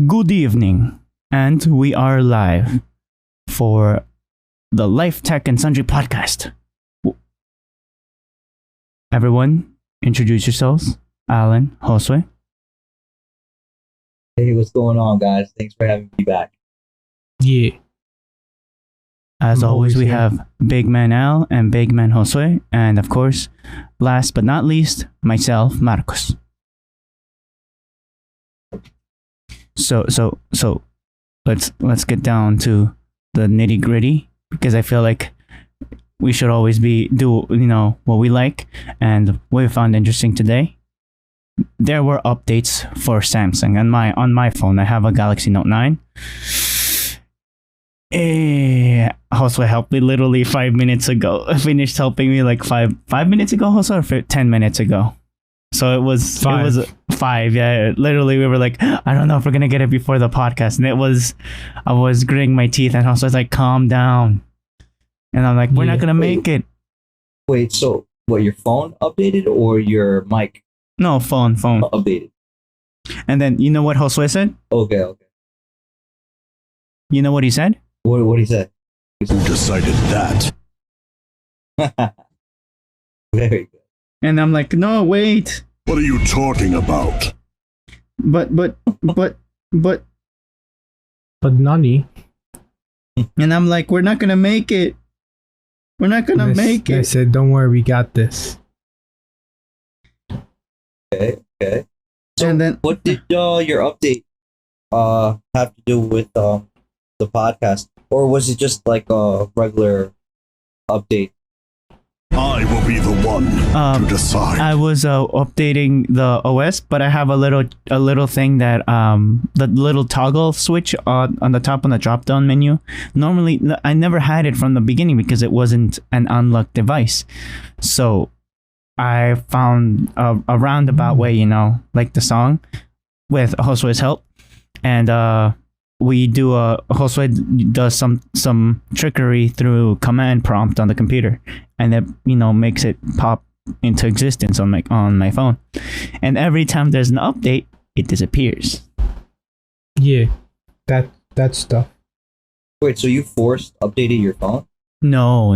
Good evening, and we are live for the Life Tech and Sundry podcast. Everyone, introduce yourselves. Alan, Josue. Hey, what's going on, guys? Thanks for having me back. Yeah. As I'm always, always we here. have Big Man Al and Big Man Josue, and of course, last but not least, myself, Marcos. So let's get down to the nitty gritty because I feel like we should always do what we like and what we found interesting today. There were updates for Samsung on my phone. I have a Galaxy Note 9. Josue helped me literally 5 minutes ago. Finished helping me like five minutes ago, Josue, or 10 minutes ago. So it was 5. Yeah, literally we were like, I don't know if we're gonna get it before the podcast, and I was gritting my teeth, and I was like, calm down, and I'm like, we're not gonna make it. Wait, so what? Your phone updated or your mic No, phone. updated? And then you know what Josue said? Okay. You know what he said? What he said? Who decided that? Very good. And I'm like, no, wait, What are you talking about? but, But Nani, and I'm like, we're not gonna make it. We're not gonna make I it. said, don't worry, we got this. Okay. So, And then what did your update have to do with the podcast, or was it just like a regular update? I will be the one to decide. I was updating the OS, but I have a little thing that the little toggle switch on the top on the drop down menu. Normally, I never had it from the beginning because it wasn't an unlocked device. So I found a roundabout way, like the song, with Josue's help, and Josue does some trickery through command prompt on the computer, and it makes it pop into existence on my phone. And every time there's an update, it disappears. Yeah, that stuff. Wait, so you forced updated your phone? No.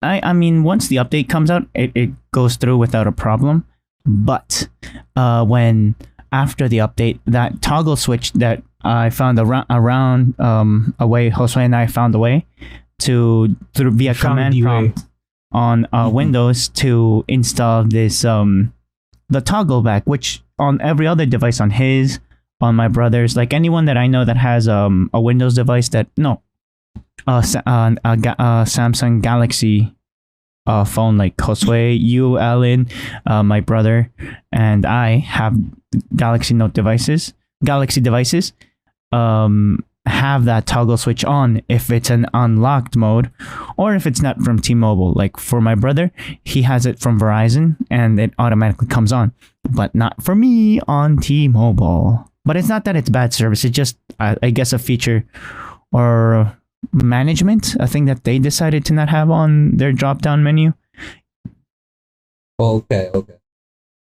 I mean, once the update comes out, it goes through without a problem. But when after the update, that toggle switch that I found around a way, Josue and I found a way to through via Found command the way. prompt on Windows to install this the toggle back, which on every other device, on my brother's, like anyone that I know that has a Windows device Samsung Galaxy phone, like Josue, you, Alan, my brother, and I have Galaxy devices, have that toggle switch on if it's an unlocked mode, or if it's not from T-Mobile. Like for my brother, he has it from Verizon, and it automatically comes on, but not for me on T-Mobile. But it's not that it's bad service. It's just, I guess, a feature or management, a thing that they decided to not have on their drop-down menu. Okay.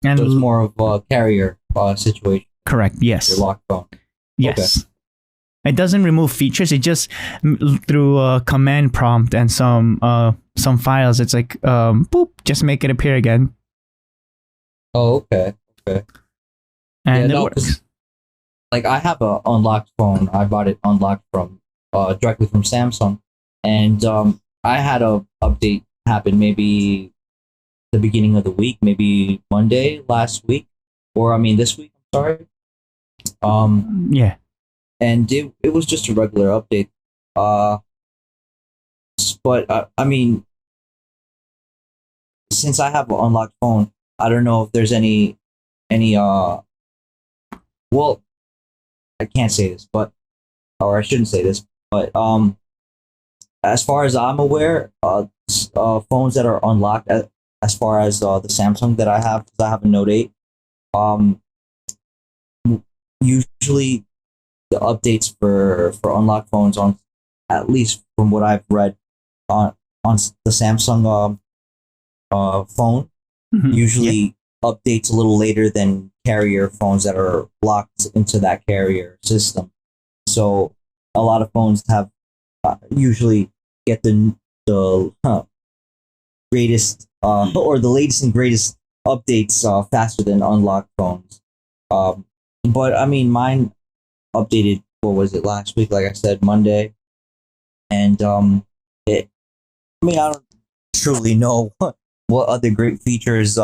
And So it's more of a carrier situation. correct, yes. Your locked phone. Yes. It doesn't remove features. It just through a command prompt and some files. It's like boop, just make it appear again, Oh, okay. and Yeah, it no, works. 'cause, like, I have a unlocked phone. I bought it unlocked from directly from Samsung, and I had a update happen maybe the beginning of the week, maybe Monday last week, or I mean this week. I'm sorry. Yeah, And it was just a regular update. But I mean, since I have an unlocked phone, I don't know if there's any well, I can't say this, or I shouldn't say this, but as far as I'm aware, phones that are unlocked, as far as the Samsung that I have, because I have a Note 8, usually the updates for unlocked phones, on at least from what I've read on the Samsung phone, Mhm. usually updates a little later than carrier phones that are locked into that carrier system. So a lot of phones have usually get the greatest or the latest and greatest updates faster than unlocked phones. But I mean, mine updated. What was it last week? Like I said, Monday, and it. I mean, I don't truly know what other great features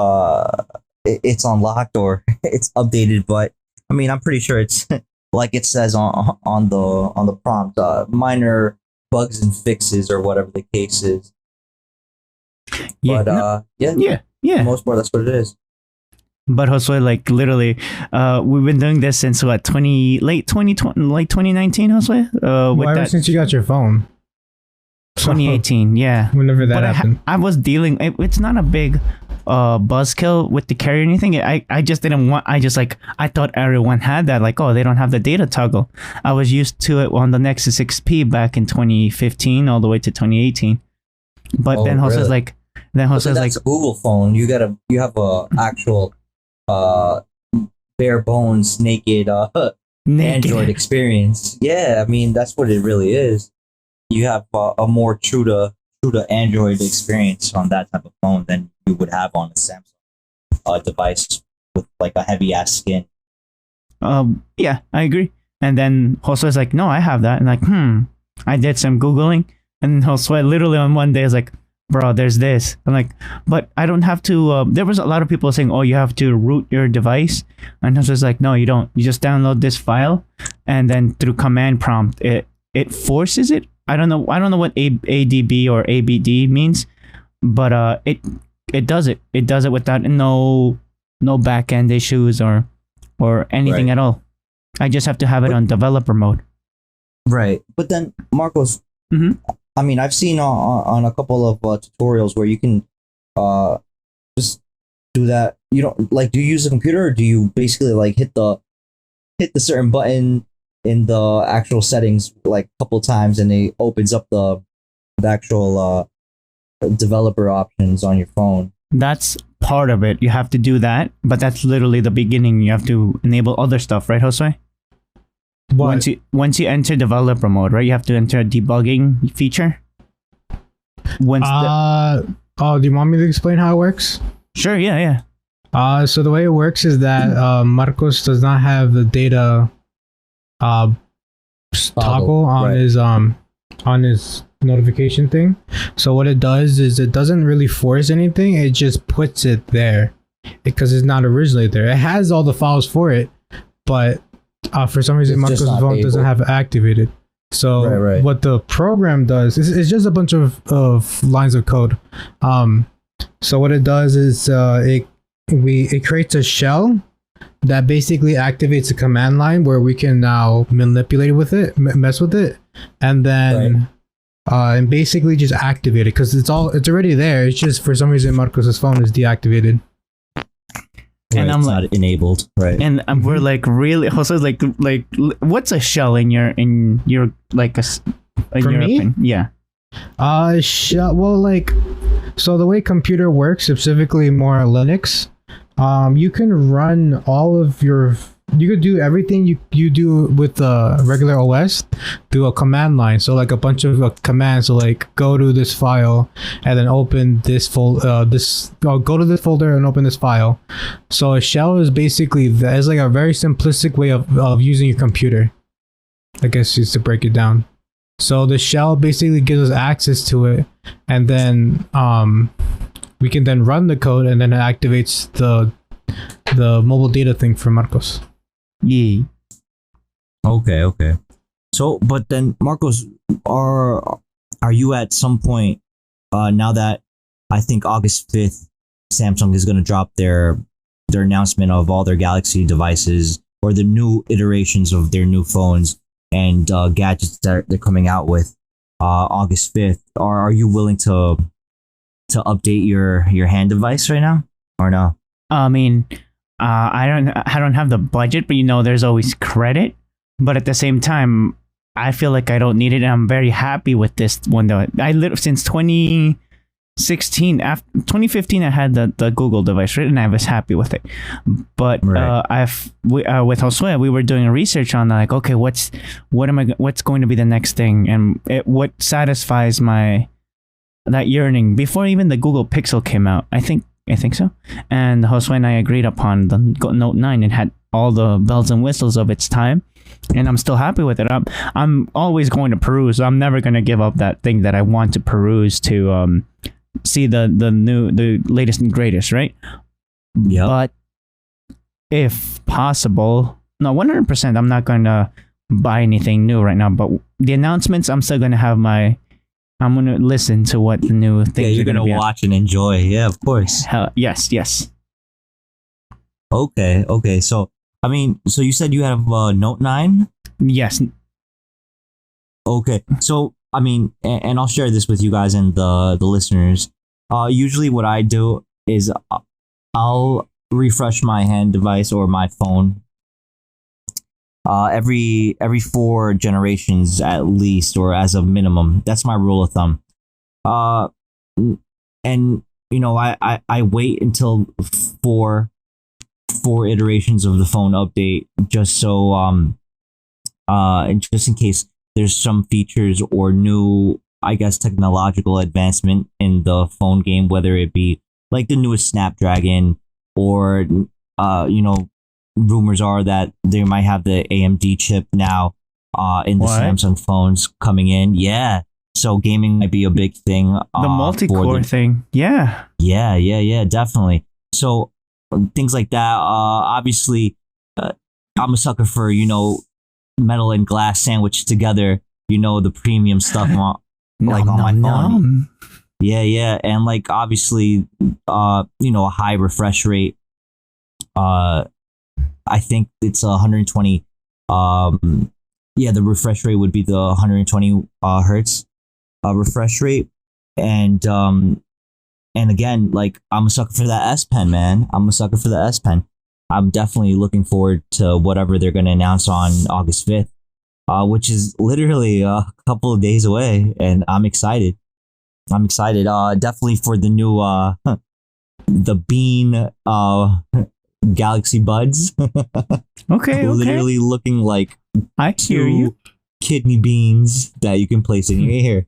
it's unlocked or it's updated, but I mean, I'm pretty sure it's like it says on the prompt, minor bugs and fixes or whatever the case is. Yeah, But yeah, yeah, for the yeah. most part, that's what it is. But Josue, like literally, we've been doing this since what, late 2020, like 2019, Josue? With Ever that since you got your phone. 2018, yeah. Whenever that But happened. I was dealing. It's not a big buzzkill with the carrier or anything. I just didn't want. I thought everyone had that. Like, oh, they don't have the data toggle. I was used to it on the Nexus XP back in 2015 all the way to 2018. But Oh, then Jose's really? like, then So Jose's like, that's a Google phone. You have a actual bare bones naked naked. Android experience. Yeah, I mean that's what it really is. You have a more true to Android experience on that type of phone than you would have on a Samsung device with like a heavy ass skin. Yeah, I agree. And then Josue's like, no, I have that. And like, I did some Googling. And Josue literally on one day is like, bro, there's this. I'm like, but I don't have to. There was a lot of people saying, oh, you have to root your device. And Josue's like, no, you don't. You just download this file. And then through command prompt, it forces it. I don't know what ADB or ABD means, but it does it. It does it without no back end issues or anything Right. at all. I just have to have it on developer mode. Right. But then Marcos, Mhm. I mean, I've seen on a couple of tutorials where you can just do that. You don't like. Do you use a computer or do you basically like hit the certain button in the actual settings like a couple times and it opens up the actual developer options on your phone? That's part of it. You have to do that, but that's literally the beginning. You have to enable other stuff, right, Josue? But Once you enter developer mode, right, you have to enter a debugging feature. Do you want me to explain how it works? Sure, yeah. So the way it works is that Marcos does not have the data toggle on right. his notification thing. So what it does is it doesn't really force anything. It just puts it there because it's not originally there. It has all the files for it, but for some reason It's just Marcos' not phone doesn't able. have it activated. So Right. what the program does is it's just a bunch of lines of code. So what it does is it creates a shell that basically activates a command line where we can now manipulate with it, mess with it, and then and basically just activate it because it's already there. It's just for some reason Marcos's phone is deactivated. And Right, I'm it's like, not enabled. Right. and we're like, really, Josue's like, what's a shell in your like a in For your me? opinion? Yeah. Well, like, so the way computer works, specifically more Linux, you can run all of you could do everything you do with the regular OS through a command line. So like a bunch of commands. So like go to this file and then open this go to this folder and open this file. So a shell is basically that is like a very simplistic way of using your computer. I guess just to break it down. So the shell basically gives us access to it, and then we can then run the code, and then it activates the mobile data thing for Marcos. Yeah. Okay. So, but then Marcos, are you at some point now that I think August 5th, Samsung is going to drop their announcement of all their Galaxy devices or the new iterations of their new phones and gadgets that they're coming out with August 5th. Are you willing to update your hand device right now or no? I mean, I don't have the budget, but there's always credit. But at the same time, I feel like I don't need it, and I'm very happy with this one though. Since 16 after 2015 I had the Google device, right, and I was happy with it. But Right. with Josue, we were doing research on like, okay, what's going to be the next thing, and what satisfies my that yearning before even the Google Pixel came out. I think so. And Josue and I agreed upon the Note 9. It had all the bells and whistles of its time, and I'm still happy with it. I'm always going to peruse. I'm never going to give up that thing that I want to peruse to see the latest and greatest, right? Yep. But if possible, no, 100%, I'm not going to buy anything new right now. But the announcements, I'm still going to have I'm going to listen to what the new things Yeah, you're are going to gonna be. watch and enjoy. Yeah, of course. Yes. Okay. So I mean, so you said you have Note 9. Yes. Okay. So I mean, and I'll share this with you guys and the listeners. Usually what I do is I'll refresh my hand device or my phone every 4 generations at least, or as a minimum. That's my rule of thumb. And you know, I wait until 4 iterations of the phone update, just so and just in case there's some features or new, I guess, technological advancement in the phone game, whether it be like the newest Snapdragon or you know, rumors are that they might have the AMD chip now in the What? Samsung phones coming in. Yeah. So gaming might be a big thing. The multi-core thing. Yeah. Yeah, definitely. So things like that. Obviously, I'm a sucker for, you know, metal and glass sandwiched together. You know, the premium stuff on my phone. Yeah, and like obviously, you know, a high refresh rate. I think it's 120. Yeah, the refresh rate would be the 120 hertz refresh rate, and again, like I'm a sucker for that S Pen, man. I'm a sucker for the S Pen. I'm definitely looking forward to whatever they're going to announce on August 5th, which is literally a couple of days away, and I'm excited. Definitely for the new the Bean Galaxy Buds. Okay. Literally looking like I hear you. 2 kidney beans that you can place in your ear.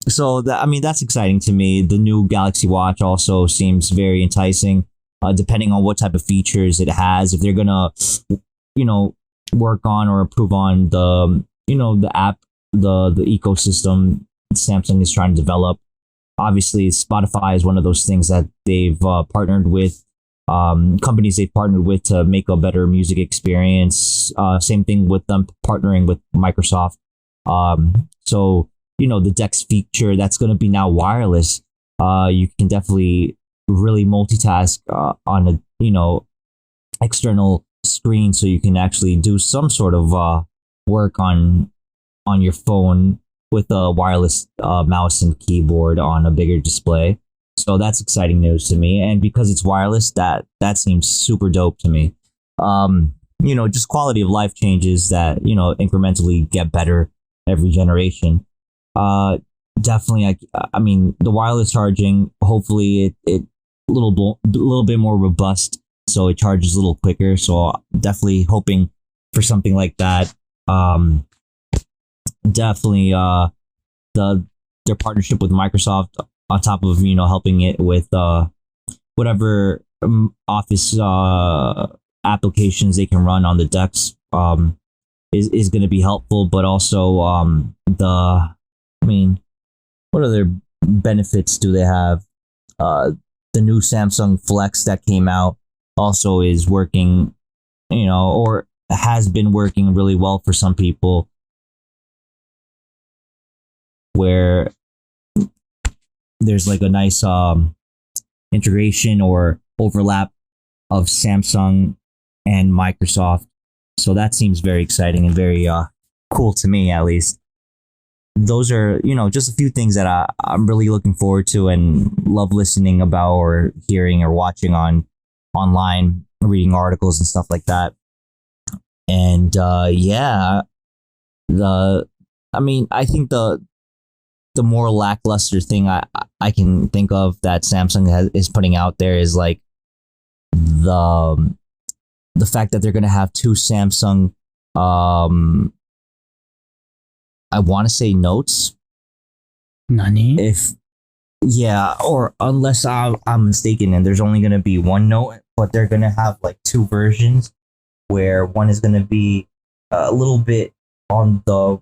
So that, I mean, that's exciting to me. The new Galaxy Watch also seems very enticing, depending on what type of features it has. If they're gonna, you know, work on or improve on the, you know, the app, the ecosystem Samsung is trying to develop. Obviously, Spotify is one of those things that they've partnered with, companies they've partnered with to make a better music experience. Same thing with them partnering with Microsoft. So, you know, the Dex feature that's going to be now wireless. You can definitely really multitask on a, you know, external screen, so you can actually do some sort of work on your phone with a wireless mouse and keyboard on a bigger display. So that's exciting news to me. And because it's wireless, that seems super dope to me. You know, just quality of life changes that, you know, incrementally get better every generation. Definitely, I mean, the wireless charging, hopefully it a little bit more robust, so it charges a little quicker. So definitely hoping for something like that. Definitely their partnership with Microsoft, on top of, you know, helping it with whatever Office applications they can run on the Dex, is going to be helpful. But also I mean, what other benefits do they have? The new Samsung Flex that came out also is working, you know, or has been working really well for some people, where there's like a nice integration or overlap of Samsung and Microsoft. So that seems very exciting and very cool to me, at least. Those are, you know, just a few things that I'm really looking forward to and love listening about or hearing or watching online, reading articles and stuff like that. And yeah, I mean, I think the the more lackluster thing I can think of that Samsung is putting out there is like the fact that they're going to have two Samsung I want to say Notes. Nani? If yeah, or unless I'm mistaken, and there's only going to be one Note, but they're going to have like two versions, where one is going to be a little bit on the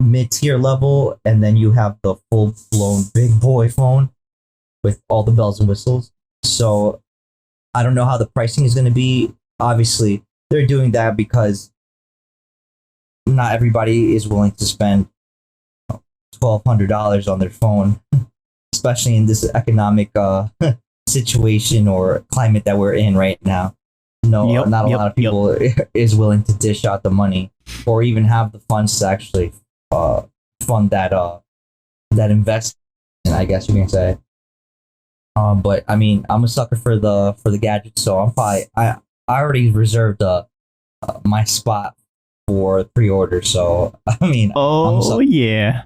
mid-tier level, and then you have the full-blown big boy phone with all the bells and whistles. So I don't know how the pricing is going to be. Obviously, they're doing that because not everybody is willing to spend $1,200 on their phone, especially in this economic situation or climate that we're in right now. No, not a lot of people is willing to dish out the money or even have the funds to actually fund that investment, I guess you can say. But I mean, I'm a sucker for the gadgets, so I already reserved my spot for pre-order. So I mean, yeah.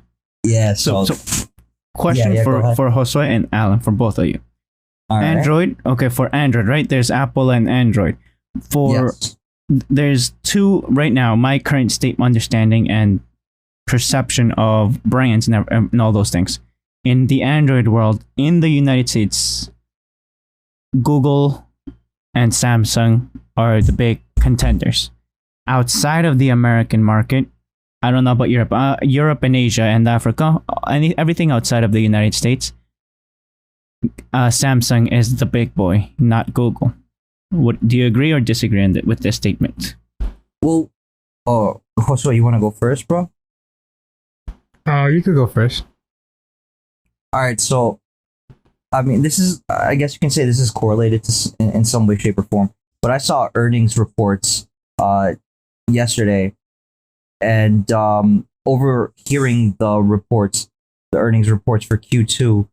So question for Josue and Alan, for both of you. All right. Android, okay, for Android, right? There's Apple and Android. There's two right now. My current state understanding and perception of brands and all those things. In the Android world, in the United States, Google and Samsung are the big contenders. Outside of the American market, I don't know about Europe, Europe and Asia and Africa, everything outside of the United States, Samsung is the big boy, not Google. Do you agree or disagree with this statement? Well, Josue, you want to go first, bro? You could go first. All right, so I mean, this is, I guess you can say this is correlated to in some way, shape, or form. But I saw earnings reports yesterday, and overhearing the earnings reports for Q2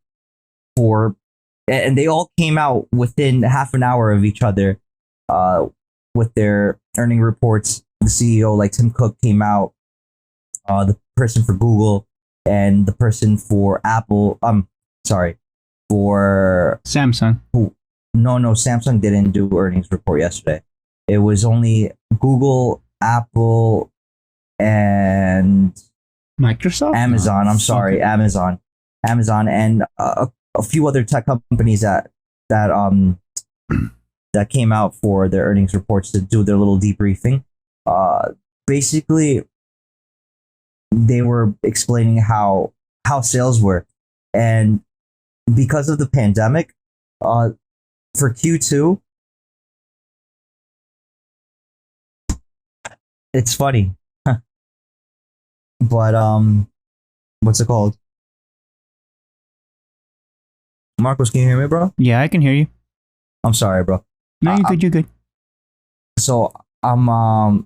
and they all came out within half an hour of each other with their earning reports. The CEO, like Tim Cook, came out, the person for Google and the person for Apple. For Samsung. No, Samsung didn't do earnings report yesterday. It was only Google, Apple, and Microsoft? Amazon. I'm sorry, okay. Amazon, and a few other tech companies that came out for their earnings reports to do their little debriefing. Basically, they were explaining how sales were, and because of the pandemic, for Q2, it's funny, but what's it called? Marcos, can you hear me, bro? Yeah, I can hear you. I'm sorry, bro. No, you're good. You're good. So I'm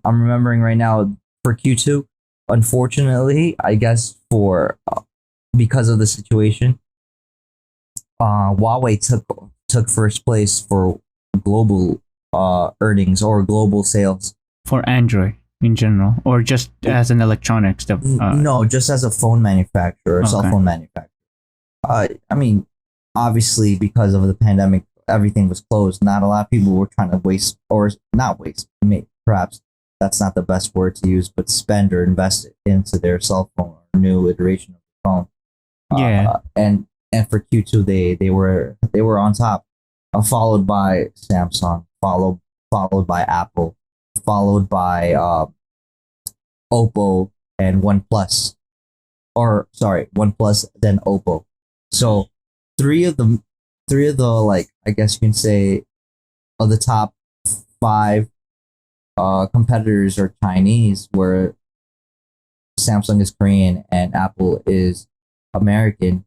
remembering right now for Q2. Unfortunately, I guess because of the situation, Huawei took first place for global earnings or global sales For Android in general, or just as an electronics? No, just as a phone manufacturer, cell phone manufacturer. I mean, obviously, because of the pandemic, everything was closed. Not a lot of people were trying to waste, or not waste, perhaps that's not the best word to use, but spend or invest into their cell phone or new iteration of the phone. Yeah. And for Q2, they were on top, followed by Samsung, followed by Apple, followed by Oppo and OnePlus, OnePlus then Oppo. So three of the like, I guess you can say, of the top 5 competitors are Chinese, where Samsung is Korean and Apple is American.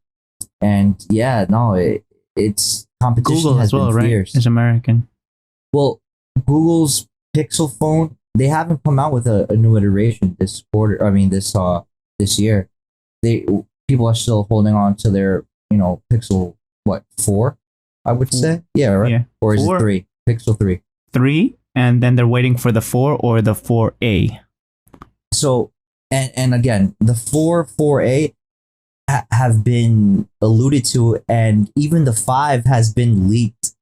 And yeah, no, it's competition. Google has as well, been fierce. Right? Is American. Well, Google's Pixel phone, they haven't come out with a new iteration this quarter. I mean, this year. People are still holding on to their Pixel 4, I would say. Yeah, right. Yeah. Or is 4? it 3? Pixel 3. 3, and then they're waiting for the 4 or the 4A. So and again, the 4A, have been alluded to, and even the 5 has been leaked.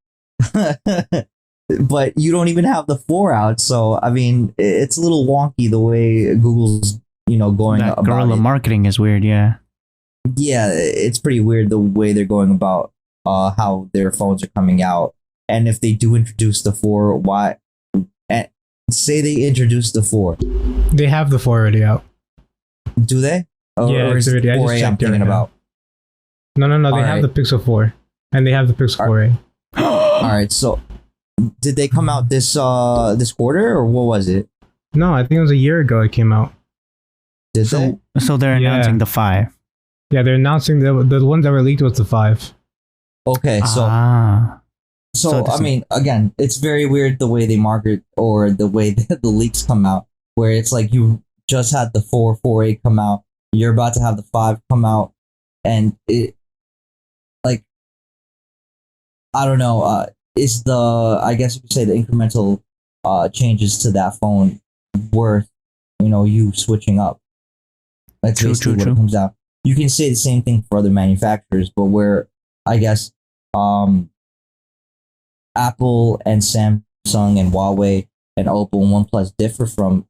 But you don't even have the 4 out, so I mean, it's a little wonky the way Google's going That about guerrilla it. marketing is weird. Yeah. Yeah, it's pretty weird the way they're going about how their phones are coming out, and if they do introduce the 4, why? And say they introduce the 4, They have the 4 already out. do they? Yeah, or it's is it already- I just 4A I'm checked it thinking right now. about? No. They have Alright. the Pixel 4, and they have the Pixel 4a. All right, so did they come out this quarter, or what was it? No, I think it was a year ago it came out. Did they? So they're Yeah. announcing the 5. Yeah, they're announcing the ones that were leaked was the 5. Okay, so So I mean, again, it's very weird the way they market or the way that the leaks come out, where it's like you just had the 4A come out, you're about to have the 5 come out, and it, like, I don't know, is I guess you could say the incremental changes to that phone worth, you switching up? That's True, basically true, what true. it comes out. You can say the same thing for other manufacturers, but where I guess Apple and Samsung and Huawei and Oppo and OnePlus differ from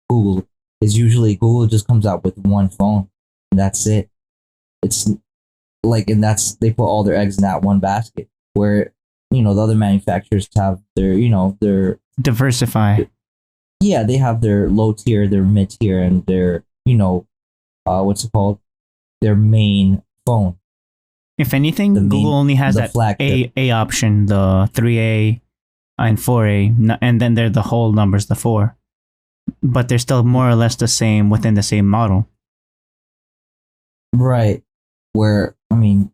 Google is usually Google just comes out with one phone and that's it. It's like, and that's, they put all their eggs in that one basket, where the other manufacturers have their diversify. yeah, they have their low tier, their mid tier, and their what's it called, their main phone. If anything, The main- Google only has the that flagship. A option, the 3A and 4A, and then they're the whole numbers, the 4. But they're still more or less the same within the same model. Right. Where, I mean,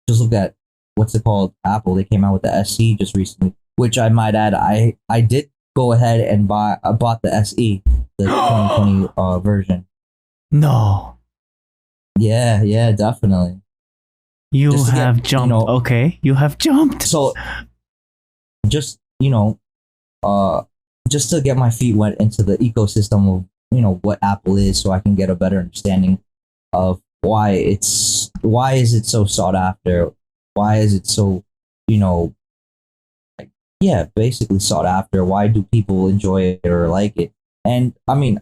just look at what's it called, Apple. They came out with the SE just recently, which I might add, I did go ahead and bought the SE, the 2020 version. No, Yeah, definitely. you Just to get, have jumped. Okay, you have jumped. So, just just to get my feet wet into the ecosystem of what Apple is, so I can get a better understanding of why is it so sought after, why is it so basically sought after, why do people enjoy it or like it. And I mean,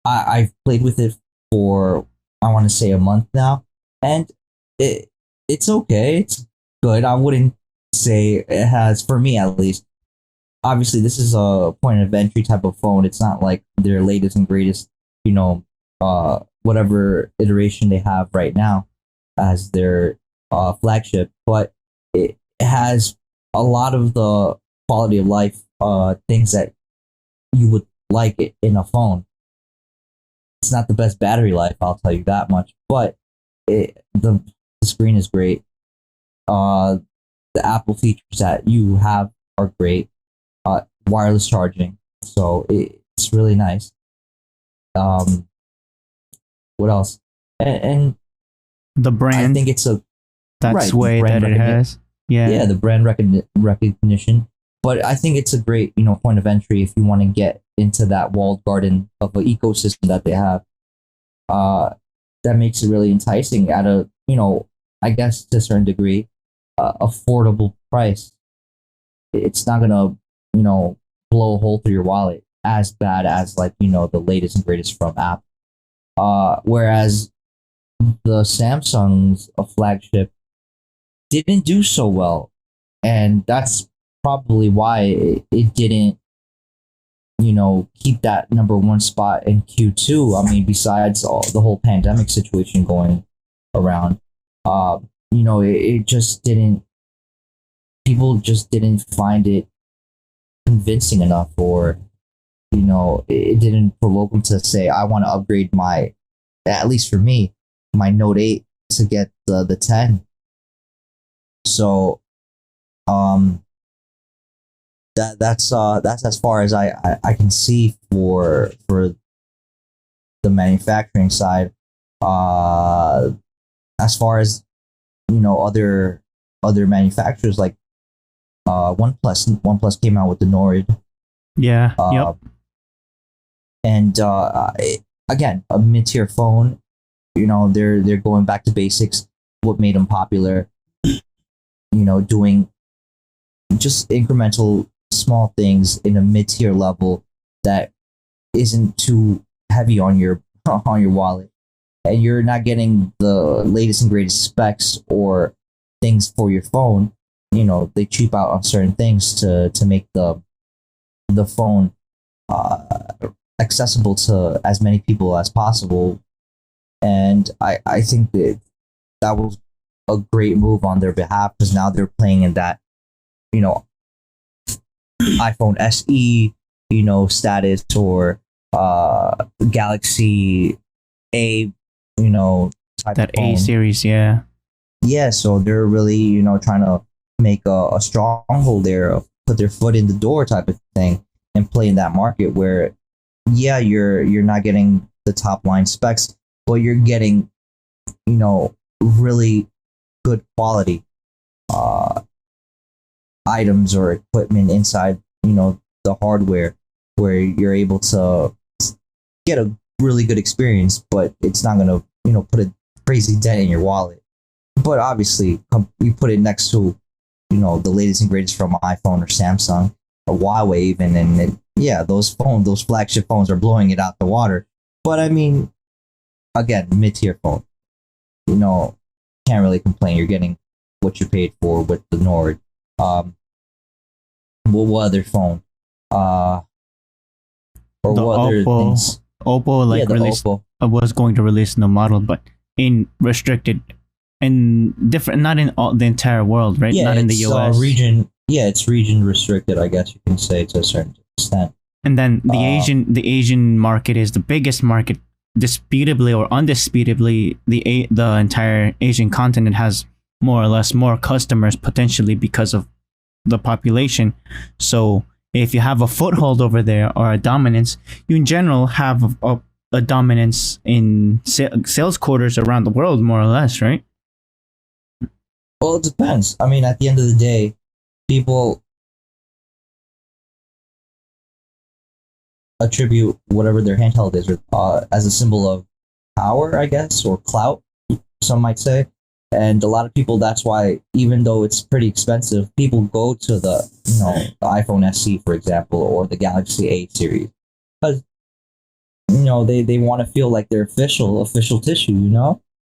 I've played with it for, I want to say, a month now, and it's okay, it's good. I wouldn't say it has, for me at least. Obviously, this is a point of entry type of phone. It's not like their latest and greatest, whatever iteration they have right now as their flagship, but it has a lot of the quality of life things that you would like it in a phone. It's not the best battery life, I'll tell you that much, but the screen is great. The Apple features that you have are great. Wireless charging, so it's really nice. What else? And The brand. I think it's that's right, way brand that it has. Yeah. the brand recognition. But I think it's a great point of entry if you want to get into that walled garden of an ecosystem that they have. That makes it really enticing at a I guess to a certain degree, affordable price. It's not gonna blow a hole through your wallet as bad as like the latest and greatest from Apple. Whereas the Samsung's flagship didn't do so well, and that's probably why it didn't keep that number one spot in Q2. I mean, besides the whole pandemic situation going around, it just didn't, people just didn't find it convincing enough, or it didn't provoke them to say, I want to upgrade my, at least for me, my Note 8 to get the 10. So that's as far as I can see for the manufacturing side. As far as other manufacturers, like OnePlus came out with the Nord. Yeah. Yep. And again, a mid-tier phone. they're going back to basics. What made them popular? Doing just incremental small things in a mid-tier level that isn't too heavy on your wallet, and you're not getting the latest and greatest specs or things for your phone. They cheap out on certain things to make the phone accessible to as many people as possible. And I think that was a great move on their behalf, because now they're playing in that iPhone SE status, or Galaxy A type That of phone. A series, yeah. Yeah, so they're really trying to make a stronghold there, put their foot in the door type of thing, and play in that market where you're not getting the top line specs, but you're getting really good quality items or equipment inside the hardware, where you're able to get a really good experience, but it's not gonna put a crazy dent in your wallet. But obviously, you put it next to the latest and greatest from iPhone or Samsung or Huawei even, and those flagship phones are blowing it out the water. But I mean, again, mid-tier phone, can't really complain. You're getting what you paid for with the Nord. What other phone? Or The what other Oppo, things? Oppo The released Oppo. was going to release no model, but in restricted and different, not in the entire world, right? Yeah, Not in the it's, US. region. Yeah, it's region restricted, I guess you can say, to a certain extent. And then the Asian market is the biggest market, disputably or undisputably. The entire Asian continent has more or less more customers potentially because of the population. So if you have a foothold over there or a dominance, you in general have a dominance in sales quarters around the world, more or less, right? Well, it depends. I mean, at the end of the day, people attribute whatever their handheld is as a symbol of power, I guess, or clout, some might say. And a lot of people, that's why, even though it's pretty expensive, people go to the iPhone SE, for example, or the Galaxy A series, because they want to feel like they're official tissue.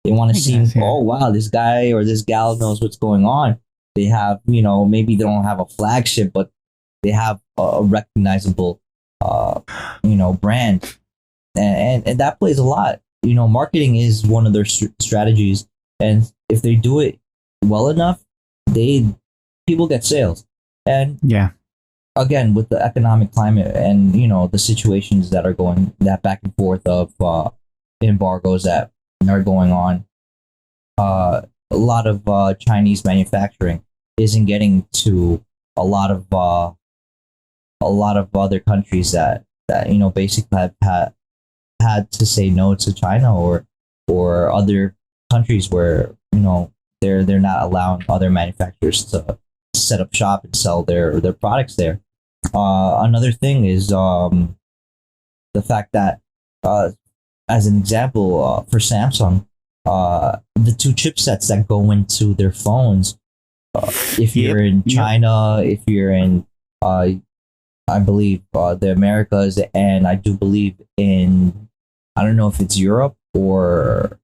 They want to seem, oh wow, this guy or this gal knows what's going on. They have, maybe they don't have a flagship, but they have a recognizable brand, and that plays a lot. Marketing is one of their strategies, and if they do it well enough, people get sales. And Yeah. again, with the economic climate and the situations that are going that back and forth of embargoes that are going on, a lot of Chinese manufacturing isn't getting to a lot of other countries that basically have had to say no to China, or other countries where they're not allowing other manufacturers to set up shop and sell their products there. Another thing is the fact that, as an example, for Samsung, the two chipsets that go into their phones, if you're in China, if you're in I believe the Americas, and I do believe in, I don't know if it's Europe or,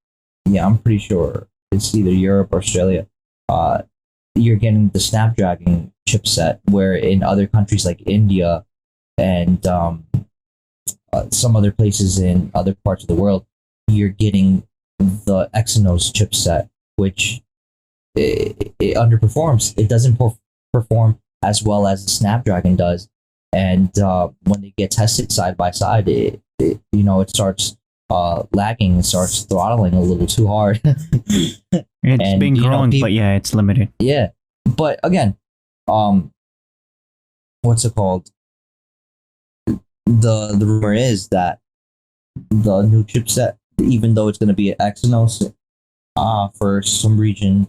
I'm pretty sure it's either Europe or Australia. You're getting the Snapdragon chipset, where in other countries like India and some other places in other parts of the world, you're getting the Exynos chipset, which it underperforms. It doesn't perform as well as the Snapdragon does. And when they get tested side by side, it starts lagging and starts throttling a little too hard. It's been growing, but yeah, it's limited. Yeah, but again, what's it called? The rumor is that the new chipset, even though it's going to be an Exynos, for some regions,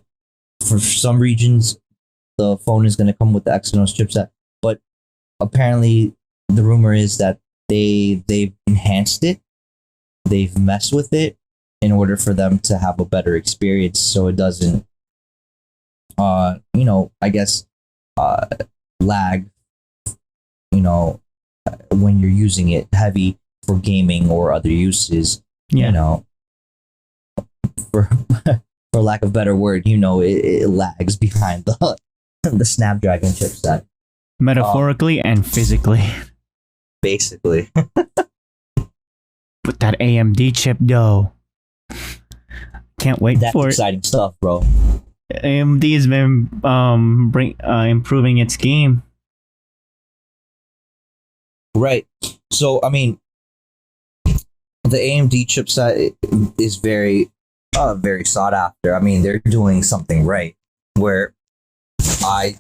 the phone is going to come with the Exynos chipset. But apparently, the rumor is that they've enhanced it, they've messed with it, in order for them to have a better experience, so it doesn't, I guess, lag, when you're using it heavy for gaming or other uses, Yeah. For for lack of a better word, it lags behind the the Snapdragon chipset, Metaphorically and physically. basically. But that AMD chip, though. Can't wait That's for it. exciting stuff, bro. AMD has been improving its game. Right. So, I mean, the AMD chipset is very, very sought after. I mean, they're doing something right. Where I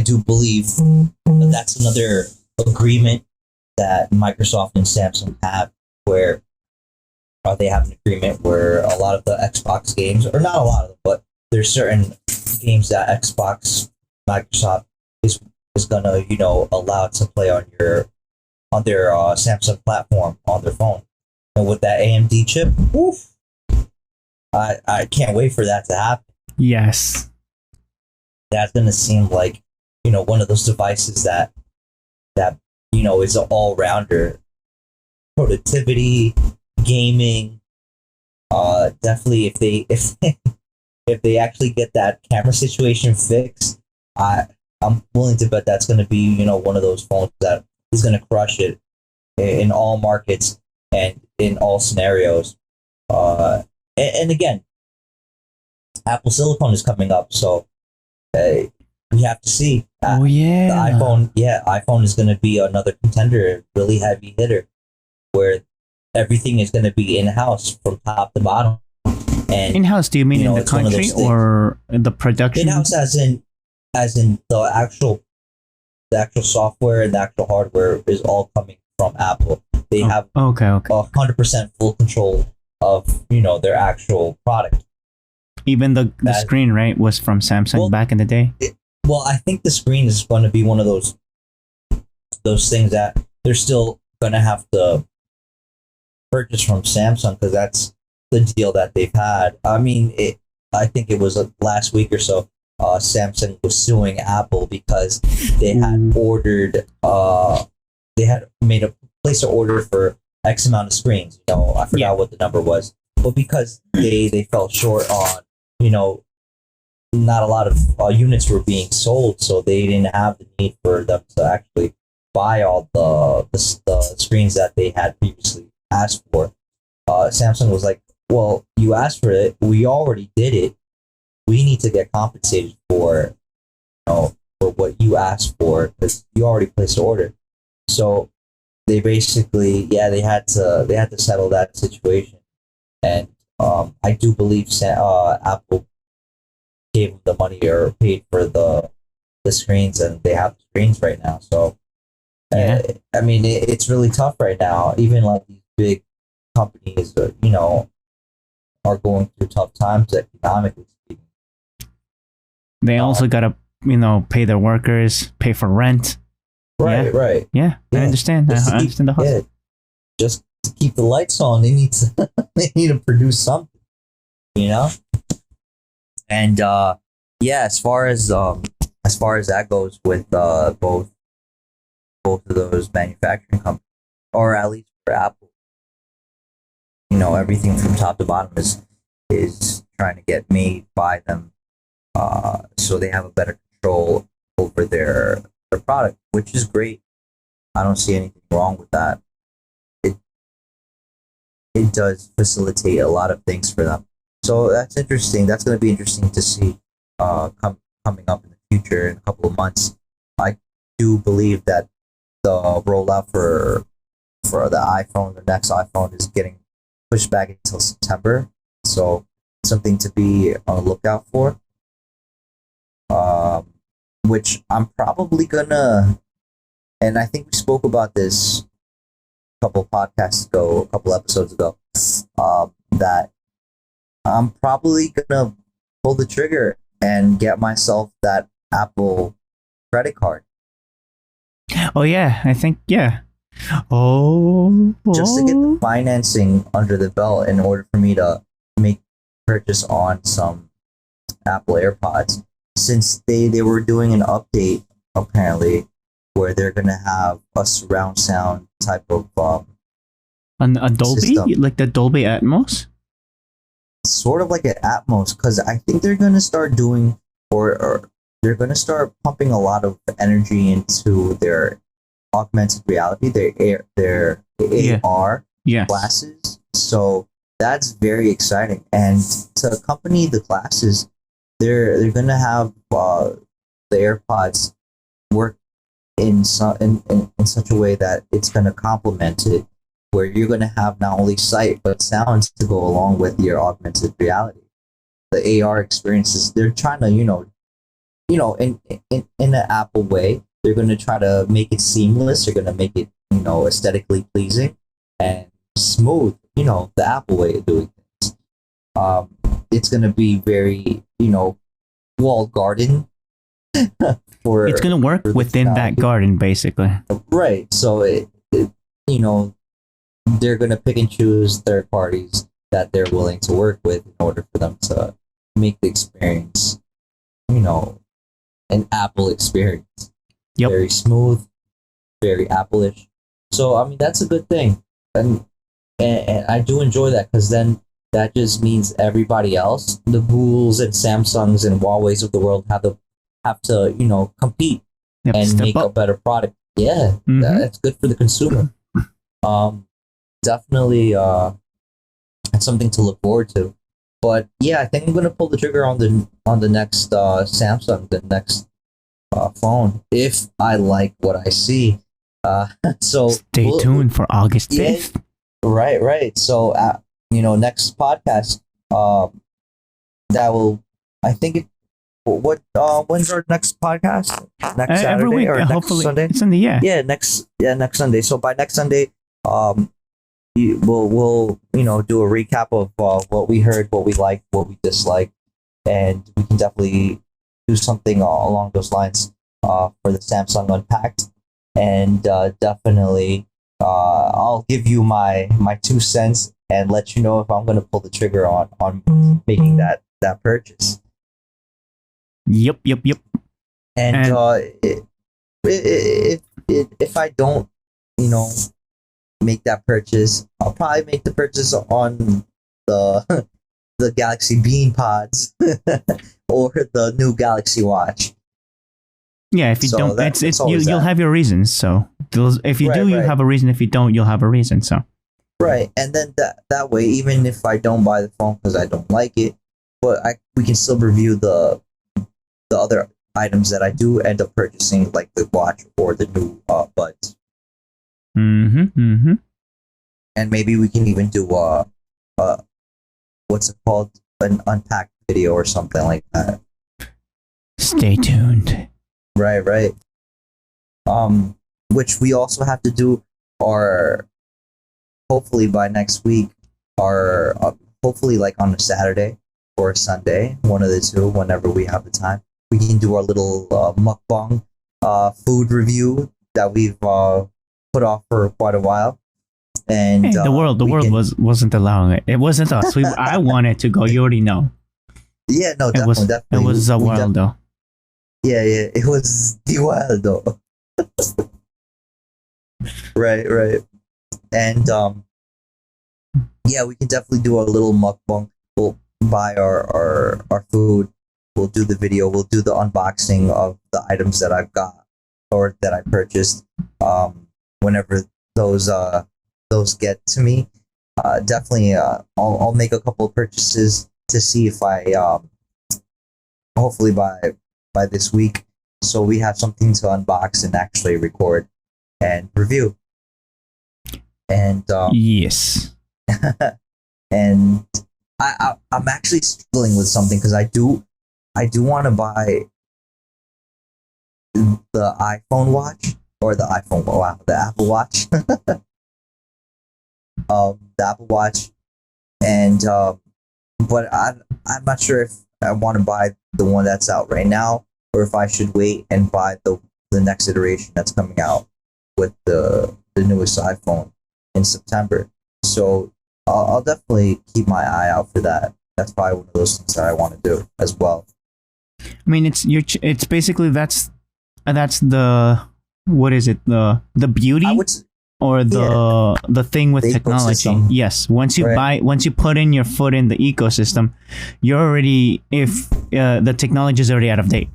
do believe that that's another agreement that Microsoft and Samsung have, where they have an agreement where a lot of the Xbox games, or not a lot of them, but there's certain games that Microsoft is gonna allow it to play on their Samsung platform on their phone, and with that AMD chip, woof, I can't wait for that to happen. Yes. That's gonna seem like one of those devices that is an all rounder, productivity, gaming. Definitely if they actually get that camera situation fixed, I'm willing to bet that's going to be one of those phones that is going to crush it in all markets and in all scenarios. And again, Apple Silicon is coming up, so we have to see. Oh yeah. The iPhone is going to be another contender, really heavy hitter, where everything is going to be in house from top to bottom. And In-house, do you mean in the it's one of country those things. or the production? In-house, as in the actual software and the actual hardware is all coming from Apple. They have Okay. 100% full control of their actual product. Even the screen, right, was from Samsung back in the day. Well, I think the screen is going to be one of those things that they're still going to have to purchase from Samsung, because that's the deal that they've had. I mean, I think it was last week or so. Samsung was suing Apple because they had ordered. They had made a place an order for X amount of screens. I forgot what the number was, but because they fell short on, not a lot of units were being sold, so they didn't have the need for them to actually buy all the screens that they had previously asked for. Samsung was like, well, you asked for it, we already did it, we need to get compensated for for what you asked for, because you already placed the order. So they basically, they had to settle that situation. And I do believe Apple gave them the money or paid for the screens, and they have screens right now. So I mean, it's really tough right now. Even like these big companies, are going through tough times economically speaking. They also gotta, pay their workers, pay for rent. Right, right. Yeah, I understand. I understand the hustle. Yeah, just to keep the lights on, they need to they need to produce something, And as far as that goes with both of those manufacturing companies, or at least for Apple, everything from top to bottom is trying to get made by them, so they have a better control over their product, which is great. I don't see anything wrong with that. It does facilitate a lot of things for them. So that's interesting. That's going to be interesting to see coming up in the future in a couple of months. I do believe that the rollout for the iPhone, the next iPhone, is getting pushed back until September. So something to be on the lookout for. Which I'm probably gonna, and I think we spoke about this a couple episodes ago, that I'm probably gonna pull the trigger and get myself that Apple credit card. Oh yeah, I think Oh, just to get the financing under the belt in order for me to make purchase on some Apple AirPods, since they were doing an update apparently where they're gonna have a surround sound type of A Dolby, system. like the Dolby Atmos. Sort of like an Atmos, because I think they're gonna start doing or they're gonna start pumping a lot of energy into their augmented reality, their Yeah. AR Yes. glasses. So that's very exciting. And to accompany the glasses, they're gonna have the AirPods work in such a way that it's gonna complement it, where you're gonna have not only sight but sounds to go along with your augmented reality. The AR experiences, they're trying to, in an Apple way, they're gonna try to make it seamless. They're gonna make it, aesthetically pleasing and smooth. The Apple way of doing things. It's gonna be very, walled garden for. It's gonna work for the within that technology. garden, basically. Right. So they're gonna pick and choose third parties that they're willing to work with in order for them to make the experience, an Apple experience. Yep. Very smooth, very Apple-ish. So I mean that's a good thing, and I do enjoy that, because then that just means everybody else, the Googles and Samsungs and Huawei's of the world, have to compete Yep. and Step make a up. better product. Yeah, Mhm. that's good for the consumer. Definitely, it's something to look forward to. But yeah, I think I'm gonna pull the trigger on the next Samsung, the next phone, if I like what I see. So Stay we'll- tuned for August Yeah. 5th. Right. So next podcast, that will, I think it. When's our next podcast? Next Saturday Every week, or next hopefully. Sunday? It's in the Next Sunday. So by next Sunday, we'll do a recap of what we heard, what we liked, what we disliked, and we can definitely do something along those lines for the Samsung Unpacked, and definitely I'll give you my 2 cents and let you know if I'm going to pull the trigger on making that purchase. Yep. And, And- if I don't, make that purchase, I'll probably make the purchase on the the Galaxy Bean Pods or the new Galaxy Watch. Yeah, if you So don't, that's it's always you'll that. have your reasons. So if you Right, do, you right. have a reason. If you don't, you'll have a reason. So Right, and then that way, even if I don't buy the phone because I don't like it, but we can still review the other items that I do end up purchasing, like the watch or the new buds. mm-hmm. And maybe we can even do what's it called, an unpacked video or something like that. Stay tuned. Right. Which we also have to do our, hopefully by next week, our hopefully like on a Saturday or a Sunday, one of the two, whenever we have the time, we can do our little mukbang food review that we've put off for quite a while. And Hey, the world we can- wasn't allowing it. It wasn't us. I wanted to go. You already know. Yeah, no, It was definitely. it was the We world though. Yeah, it was the wild though. Right. And yeah, we can definitely do a little mukbang. We'll buy our food. We'll do the video. We'll do the unboxing of the items that I've got or that I purchased. Whenever those get to me, definitely I'll make a couple of purchases to see if I hopefully by this week, so we have something to unbox and actually record and review. And Yes. and I'm actually struggling with something, because I do want to buy the iPhone watch or the Apple Watch. The Apple Watch, and but I'm not sure if I want to buy the one that's out right now, or if I should wait and buy the next iteration that's coming out with the newest iPhone in September. So I'll definitely keep my eye out for that. That's probably one of those things that I want to do as well. I mean, it's basically that's the what is it the beauty I would or the thing with The technology. ecosystem. Yes, once you Right. once you put in your foot in the ecosystem, you're already if the technology is already out of date.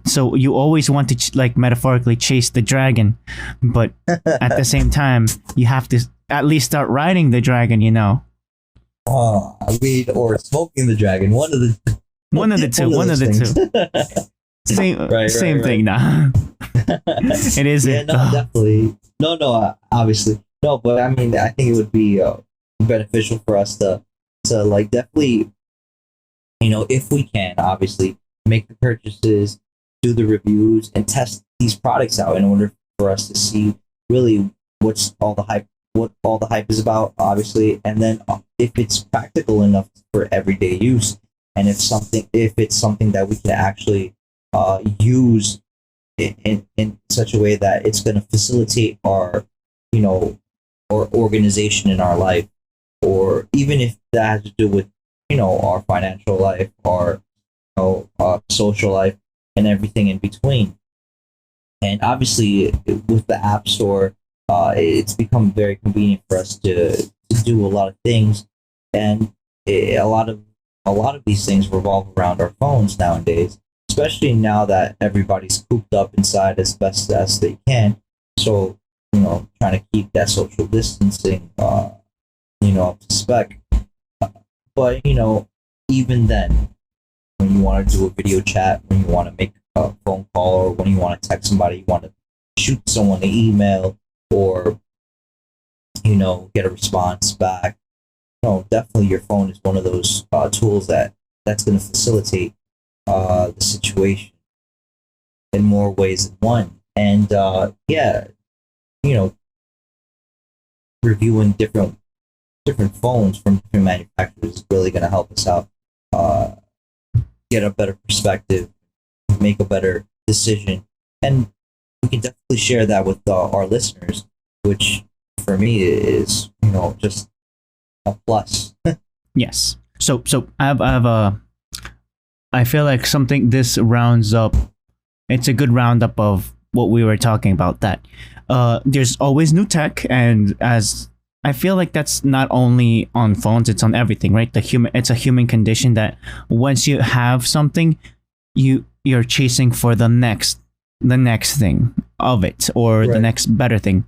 So you always want to like metaphorically chase the dragon, but at the same time you have to at least start riding the dragon. I mean, or smoking the dragon. One of the One of the two. One of the two. Same Right, same right. thing. Nah, it isn't. Yeah, no, definitely. No, obviously. No, but I mean, I think it would be beneficial for us to like definitely, if we can, obviously, make the purchases, do the reviews, and test these products out in order for us to see really what all the hype is about, obviously, and then if it's practical enough for everyday use, and if it's something that we can actually use in such a way that it's going to facilitate our our organization in our life, or even if that has to do with our financial life, our social life, and everything in between. And obviously with the app store, it's become very convenient for us to do a lot of things, and a lot of these things revolve around our phones nowadays, especially now that everybody's cooped up inside as best as they can. So, trying to keep that social distancing, up to spec. But, even then, when you want to do a video chat, when you want to make a phone call, or when you want to text somebody, you want to shoot someone an email, or, get a response back. Definitely your phone is one of those tools that's going to facilitate the situation in more ways than one. And reviewing different phones from different manufacturers is really going to help us out, get a better perspective, make a better decision, and we can definitely share that with our listeners, which for me is just a plus. Yes. So I have a. I feel like something this rounds up. It's a good roundup of what we were talking about. That there's always new tech, and as I feel like that's not only on phones, it's on everything, right? It's a human condition that once you have something, you're chasing for the next thing of it, or the Right. next better thing.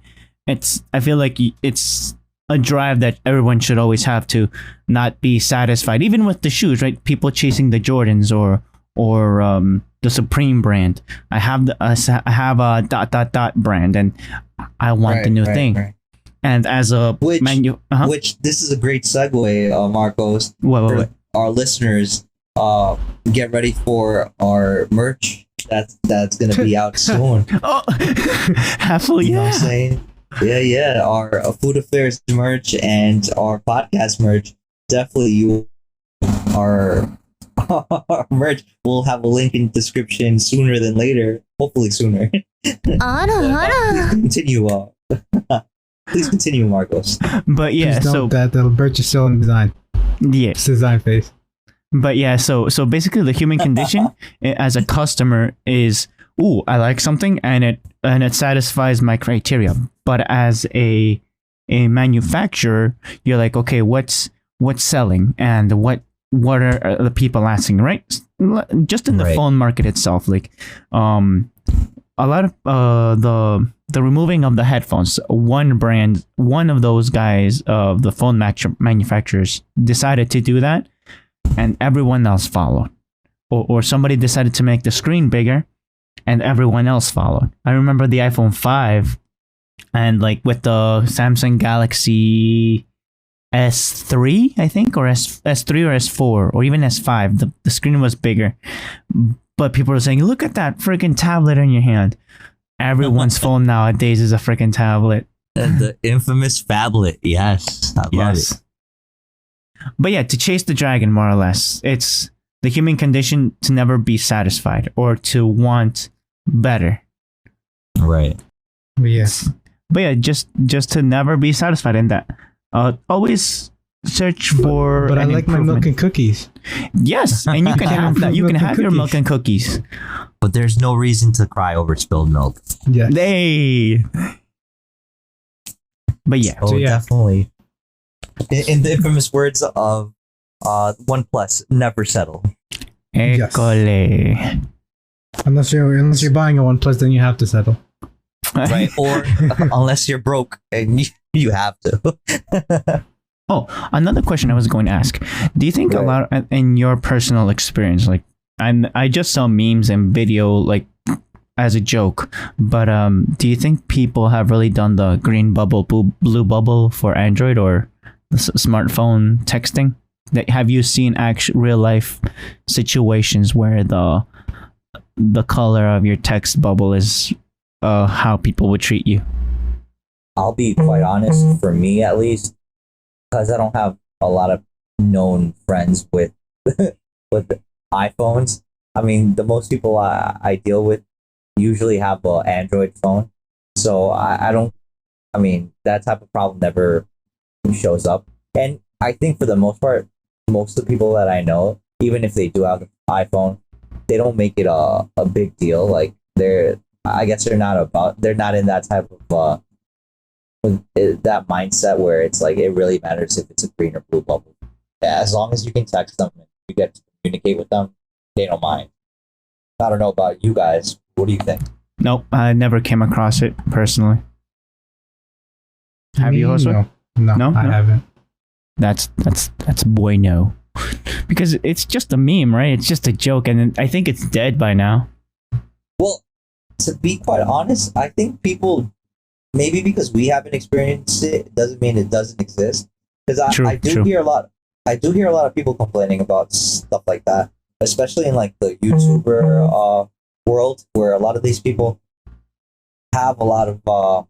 I feel like it's a drive that everyone should always have to not be satisfied, even with the shoes, right? People chasing the Jordans or the Supreme brand. I have a dot brand, and I want the new thing. Right. And as a Which uh-huh. which this is a great segue, Marcos. What? Our listeners, get ready for our merch. That's gonna be out soon. Oh, happily, You know yeah. what I'm saying? Yeah. Our food affairs merch and our podcast merch. Definitely, our merch. We'll have a link in the description sooner than later. Hopefully sooner. Please continue. Please continue, Marcos. But yeah, Please so note that the birch is still in design. yeah, It's design phase. but yeah, so basically, the human condition as a customer is, ooh, I like something, and it satisfies my criteria. But as a manufacturer, you're like, okay, what's selling, and what are the people asking, right? Just in the Right. phone market itself, like a lot of the removing of the headphones. One of those guys of the phone manufacturers decided to do that, and everyone else followed. Or somebody decided to make the screen bigger, and everyone else followed. I remember the iPhone 5, and like with the Samsung Galaxy S3, I think, or S3 or S4, or even S5, the screen was bigger. But people are saying, look at that freaking tablet in your hand. Everyone's phone nowadays is a freaking tablet. And the infamous phablet. Yes, I love it. But yeah, to chase the dragon, more or less, it's the human condition to never be satisfied or to want better. Right. But yes. But yeah, just to never be satisfied in that. Always search for. But I an like my improvement. milk and cookies. Yes, and you can have that. You can have your milk and cookies. But there's no reason to cry over spilled milk. Yeah. They. But yeah, Oh, yeah. definitely. In the infamous words of OnePlus, never settle. Yes. École. Unless you're buying a OnePlus, then you have to settle. Right? Or unless you're broke and you have to. Oh, another question I was going to ask. Do you think a lot in your personal experience, like I just saw memes and video like as a joke, but do you think people have really done the green bubble, blue bubble for Android or the smartphone texting? Have you seen real life situations where the color of your text bubble is how people would treat you? I'll be quite honest, for me at least, because I don't have a lot of known friends with with iPhones. I mean, the most people I deal with usually have an Android phone, so I don't. I mean, that type of problem never shows up. And I think for the most part, most of the people that I know, even if they do have an iPhone, they don't make it a big deal. Like I guess they're not in that type of that mindset where it's like it really matters if it's a green or blue bubble. Yeah, as long as you can text them and you get to communicate with them, they don't mind. I don't know about you guys. What do you think? Nope, I never came across it personally. Have you, Josue? No, I haven't. That's bueno. Because it's just a meme, right? It's just a joke, and I think it's dead by now. Well, to be quite honest, I think people, maybe because we haven't experienced it, doesn't mean it doesn't exist. Because I do hear a lot of people complaining about stuff like that, especially in like the YouTuber world, where a lot of these people have a lot of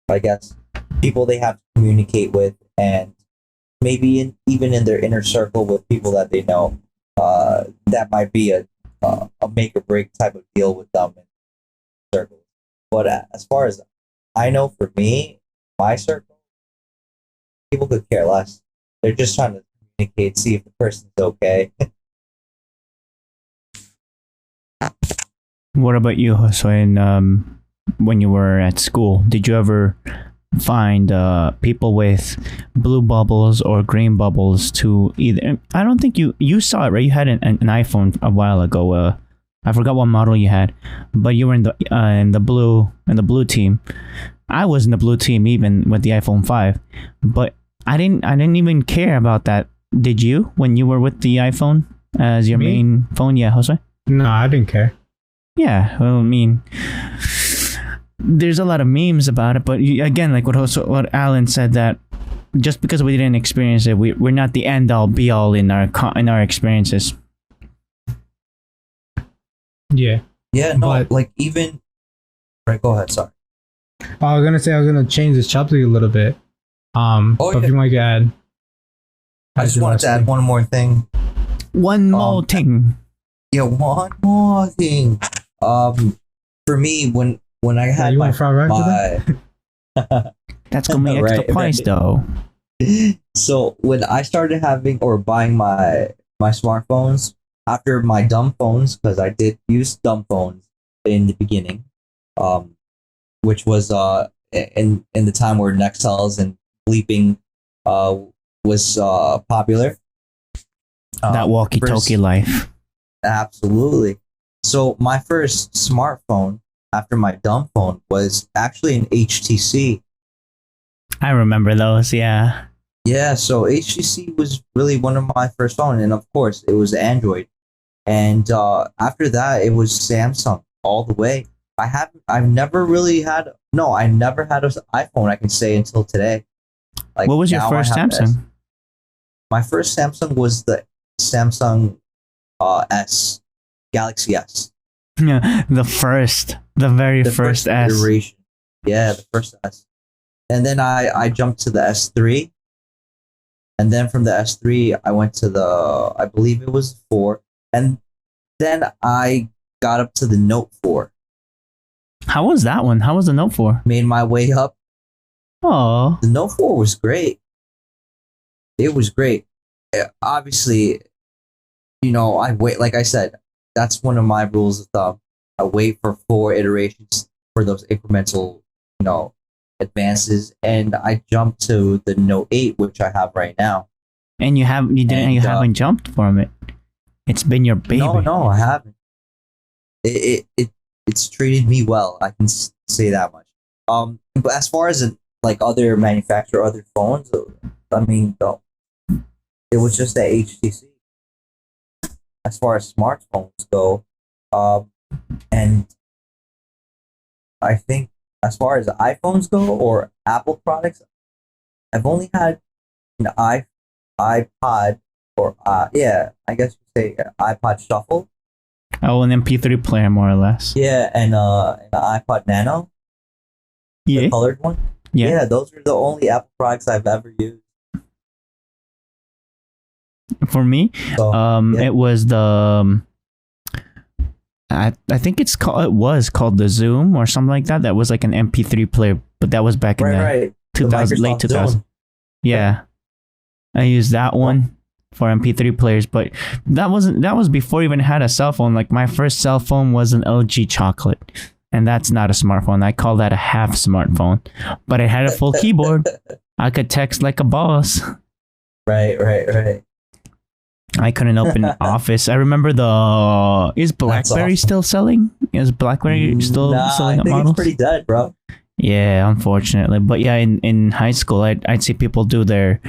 I guess people they have to communicate with, and maybe even in their inner circle with people that they know, that might be a make or break type of deal with them in circles. But as far as I know, for me, my circle, people could care less. They're just trying to communicate, see if the person's okay. What about you, Josue? When you were at school, did you ever find people with blue bubbles or green bubbles to either? I don't think you saw it, right? You had an iPhone a while ago. I forgot what model you had, but you were in the blue team. I was in the blue team even with the iPhone 5, but I didn't even care about that. Did you when you were with the iPhone as your main phone? Yeah, Josue? No, I didn't care. Yeah, well, I mean, there's a lot of memes about it, but again, like what Alan said, that just because we didn't experience it, we're not the end all be all in our experiences. Yeah. Yeah, no, But- like even. Right, go ahead. Sorry. I was gonna change this chapter a little bit. But if you want to add, I just wanted to add one more thing. One more thing. Yeah, one more thing. For me, when I had you my want fried rice with that? That's gonna be extra Right. price though. So when I started having or buying my smartphones after my dumb phones, because I did use dumb phones in the beginning, which was in the time where Nextels and bleeping was popular. That walkie-talkie life. Absolutely. So my first smartphone after my dumb phone was actually an HTC. I remember those. Yeah. Yeah, so HTC was really one of my first phones, and of course it was Android. And after that, it was Samsung all the way. I never had an iPhone, I can say, until today. Like, What was your now I first have Samsung? My first Samsung was the Samsung S, Galaxy S. Yeah, the very The first S. iteration. Yeah, the first S. And then I jumped to the S3. And then from the S3, I went to I believe it was 4. And then I got up to the Note 4. How was that one? How was the Note 4? Made my way up. Oh, The Note 4 was great. it was great. Obviously, I wait. Like I said, that's one of my rules of thumb. I wait for 4 iterations for those incremental, advances, and I jumped to the Note 8, which I have right now. And you haven't jumped from it. It's been your baby. No, I haven't. It's treated me well. I can say that much. But as far as like other manufacturer, other phones, I mean, it was just the HTC. As far as smartphones go, and I think as far as iPhones go or Apple products, I've only had an iPod or I guess you say iPod Shuffle. Oh, an MP3 player, more or less. Yeah, and an iPod Nano. Yeah. The colored one. Yeah, those are the only Apple products I've ever used. For me, it was the I think it was called the Zoom or something like that. That was like an MP3 player, but that was back in the 2000, late 2000. Yeah, I used that one for MP3 players, but that was before I even had a cell phone. Like my first cell phone was an LG Chocolate, and that's not a smartphone. I call that a half smartphone, but it had a full keyboard. I could text like a boss. Right. I couldn't open Office. I remember is BlackBerry still selling? Is BlackBerry still selling I think models? It's pretty dead, bro. Yeah, unfortunately. But yeah, in high school, I'd see people do their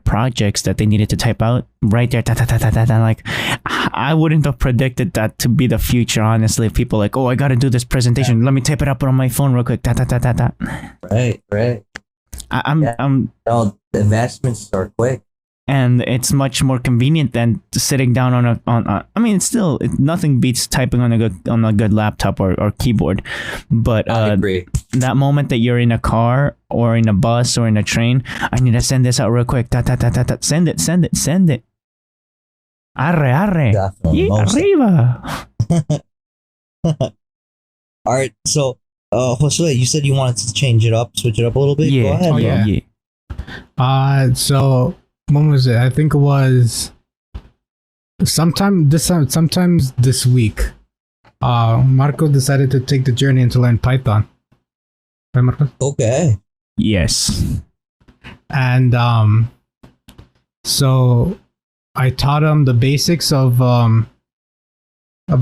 projects that they needed to type out right there. Like, I wouldn't have predicted that to be the future, honestly. People like, oh, I got to do this presentation. Let me type it up on my phone real quick. Right. The investments are quick. And it's much more convenient than sitting down on I mean, nothing beats typing on a good laptop or keyboard. But I agree. That moment that you're in a car or in a bus or in a train, I need to send this out real quick. Send it. Arre. Definitely. Arriba. All right. So, Josue, you said you wanted to switch it up a little bit. Yeah. Go ahead. Oh, yeah. So when was it? I think it was sometime this week. Marco decided to take the journey and to learn Python. Right, Marco? Okay. Yes. And so I taught him the basics of I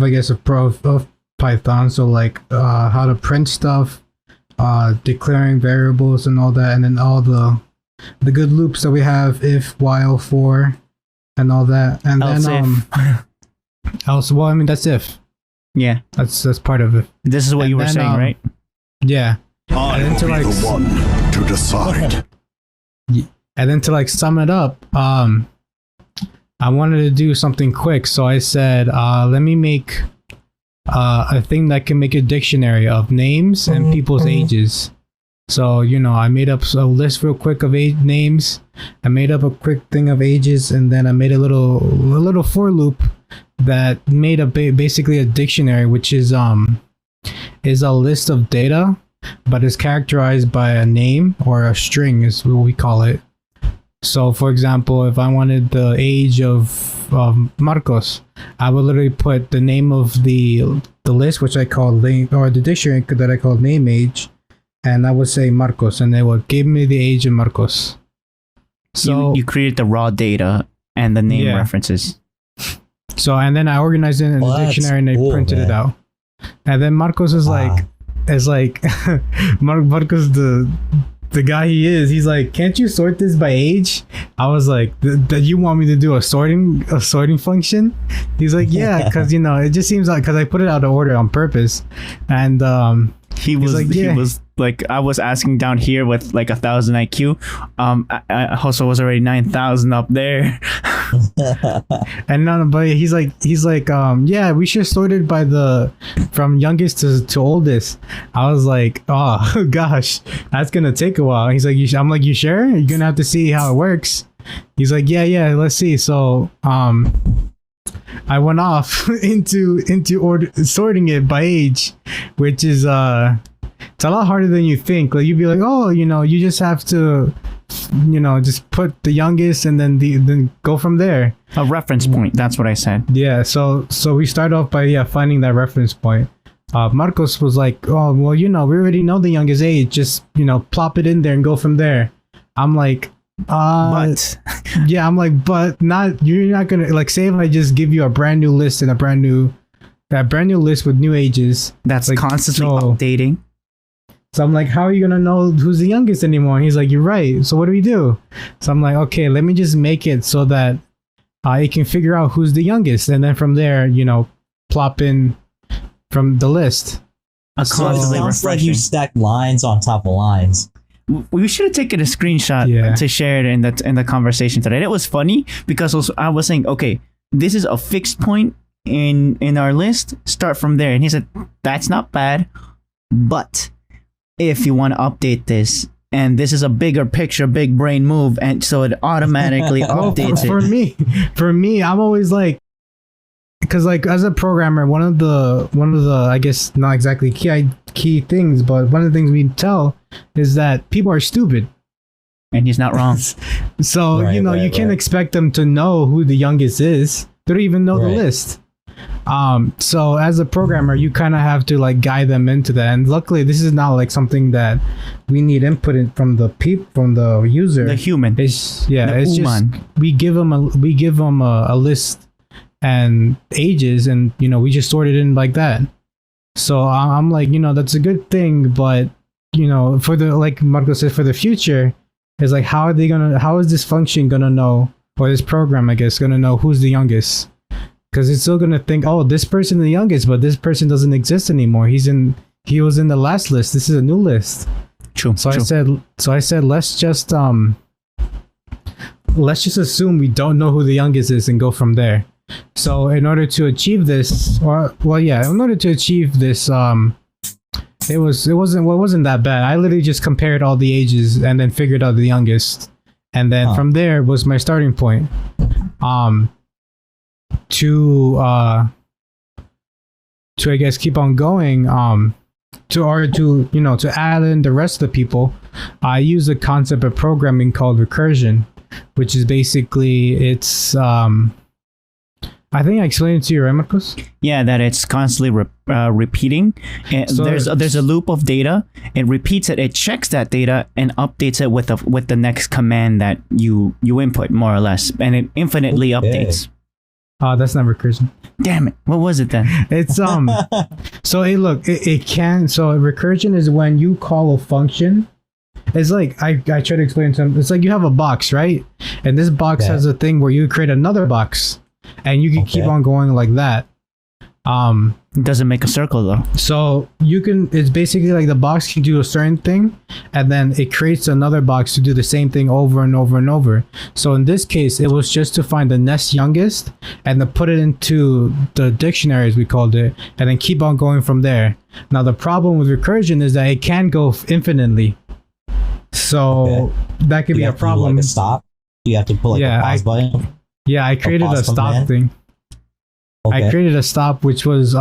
guess of Python. So like how to print stuff, declaring variables and all that, and then all the good loops that we have, if, while, for, and all that. And else, well, I mean, that's if. Yeah. That's part of it. This is what you were saying, right? Yeah. I will be the one to decide. And then to like sum it up, I wanted to do something quick. So I said, let me make a thing that can make a dictionary of names and people's ages. So, I made up a list real quick of names. I made up a quick thing of ages, and then I made a little for loop that made basically a dictionary, which is a list of data, but is characterized by a name or a string is what we call it. So, for example, if I wanted the age of Marcos, I would literally put the name of the list, which I call or the dictionary that I call name age. And I would say Marcos, and they would give me the age of Marcos. So you created the raw data and the name references. So, and then I organized it in the dictionary and I printed it out. And then Marcos is like Marcos, the guy he is, he's like, can't you sort this by age? I was like, that you want me to do a sorting function? He's like, yeah, because it just seems like, because I put it out of order on purpose. And he was like, I was asking down here with like 1,000 IQ. I also was already 9,000 up there. And no, but he's like, yeah, we should sort it by from youngest to oldest. I was like, oh gosh, that's gonna take a while. He's like, I'm like, you sure? You're gonna have to see how it works. He's like, yeah, let's see. So I went off into sorting it by age, which is it's a lot harder than you think. Like you'd be like, oh, you just have to just put the youngest and then go from there. A reference point. That's what I said. Yeah, so we start off by finding that reference point. Marcos was like, oh well, we already know the youngest age, just plop it in there and go from there. I'm like, But yeah, I'm like, but you're not gonna, like, say if I just give you a brand new list and a brand new list with new ages that's like, constantly so- updating. So I'm like, how are you gonna know who's the youngest anymore? And he's like, you're right. So what do we do? So I'm like, okay, let me just make it so that it can figure out who's the youngest, and then from there, plop in from the list. A So it constantly sounds like refreshing. you stack lines on top of lines. We should have taken a screenshot to share it in the conversation today. It was funny because I was saying, okay, this is a fixed point in our list. Start from there, and he said that's not bad, but if you want to update this, and this is a bigger picture, big brain move, and so it automatically updates it. For me, I'm always like, because like as a programmer, one of the I guess not exactly key things, but one of the things we tell is that people are stupid. And he's not wrong. So Right, you can't expect them to know who the youngest is. They don't even know the Right. list. So as a programmer, you kind of have to like guide them into that. And luckily, this is not like something that we need input from the user. The human. It's The it's just human. we give them a list and ages, and we just sort it in like that. So I'm like, that's a good thing, but for the, like Marco said, for the future, is like, how is this function gonna know, or this program, I guess, gonna know who's the youngest? Because it's still gonna think, oh, this person is the youngest, but this person doesn't exist anymore. He was in the last list. This is a new list. True. So true. I said let's just assume we don't know who the youngest is and go from there. So in order to achieve this, it wasn't that bad. I literally just compared all the ages and then figured out the youngest, and then from there was my starting point. To I guess keep on going. To add in the rest of the people, I use a concept of programming called recursion, which is basically I think I explained it to you, right, Marcos? Yeah, that it's constantly repeating. And So- there's a loop of data. It repeats it. It checks that data and updates it with the next command that you input, more or less, and it infinitely updates. That's not recursion. Damn it! What was it then? It's So it can. So recursion is when you call a function. It's like I try to explain to them. It's like you have a box, right? And this box has a thing where you create another box, and you can keep on going like that. It doesn't make a circle though. So it's basically like the box can do a certain thing, and then it creates another box to do the same thing over and over and over. So in this case, it was just to find the next youngest and to put it into the dictionary, as we called it, and then keep on going from there. Now the problem with recursion is that it can go infinitely. So that could be a problem. Like a stop. You have to pull a pause button. Yeah, I created a pause stop command? thing. Okay. I created a stop, which was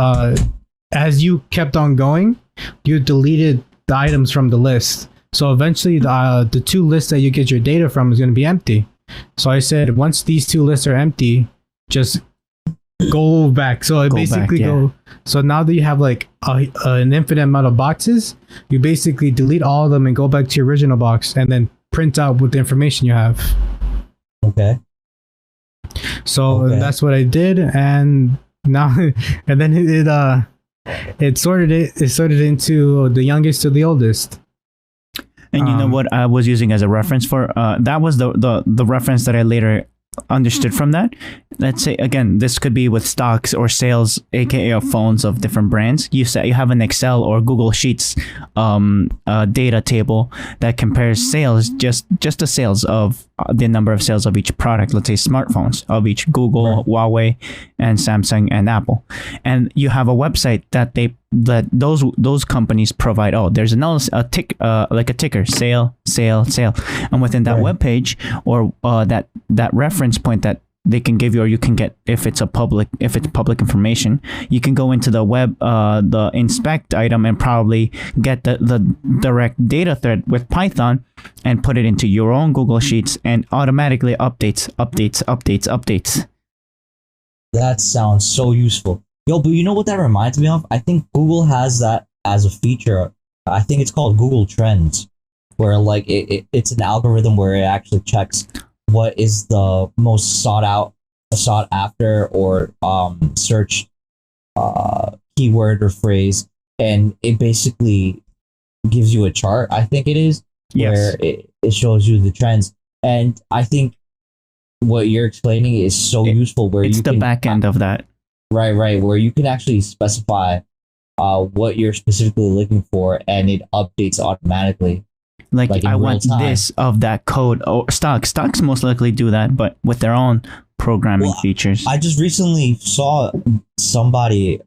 as you kept on going, you deleted the items from the list. So eventually, the two lists that you get your data from is going to be empty. So I said, once these two lists are empty, just go back. So it basically go. So now that you have like an infinite amount of boxes, you basically delete all of them and go back to your original box, and then print out with the information you have. Okay. So that's what I did, and now and then it sorted into the youngest to the oldest. And you know what I was using as a reference for? That was the reference that I later understood from that. Let's say again, this could be with stocks or sales, aka of phones of different brands. You have an Excel or Google Sheets data table that compares sales, just the sales of the number of sales of each product. Let's say smartphones of each Google, Huawei, and Samsung and Apple. And you have a website that those companies provide. Oh, there's a ticker, sale, and within that web page or that reference point that they can give you, or you can get, if it's public information, you can go into the web, the inspect item, and probably get the direct data thread with Python and put it into your own Google Sheets, and automatically updates. That sounds so useful. Yo, but you know what that reminds me of? I think Google has that as a feature. I think it's called Google Trends, where like it's an algorithm where it actually checks what is the most sought after, or searched keyword or phrase, and it basically gives you a chart. I think it is, where it shows you the trends, and I think what you're explaining is so useful. Where it's you the can, back end of that. Right, where you can actually specify what you're specifically looking for, and it updates automatically. Like in I real want time. this of that code, or stocks most likely do that, but with their own programming features. I just recently saw somebody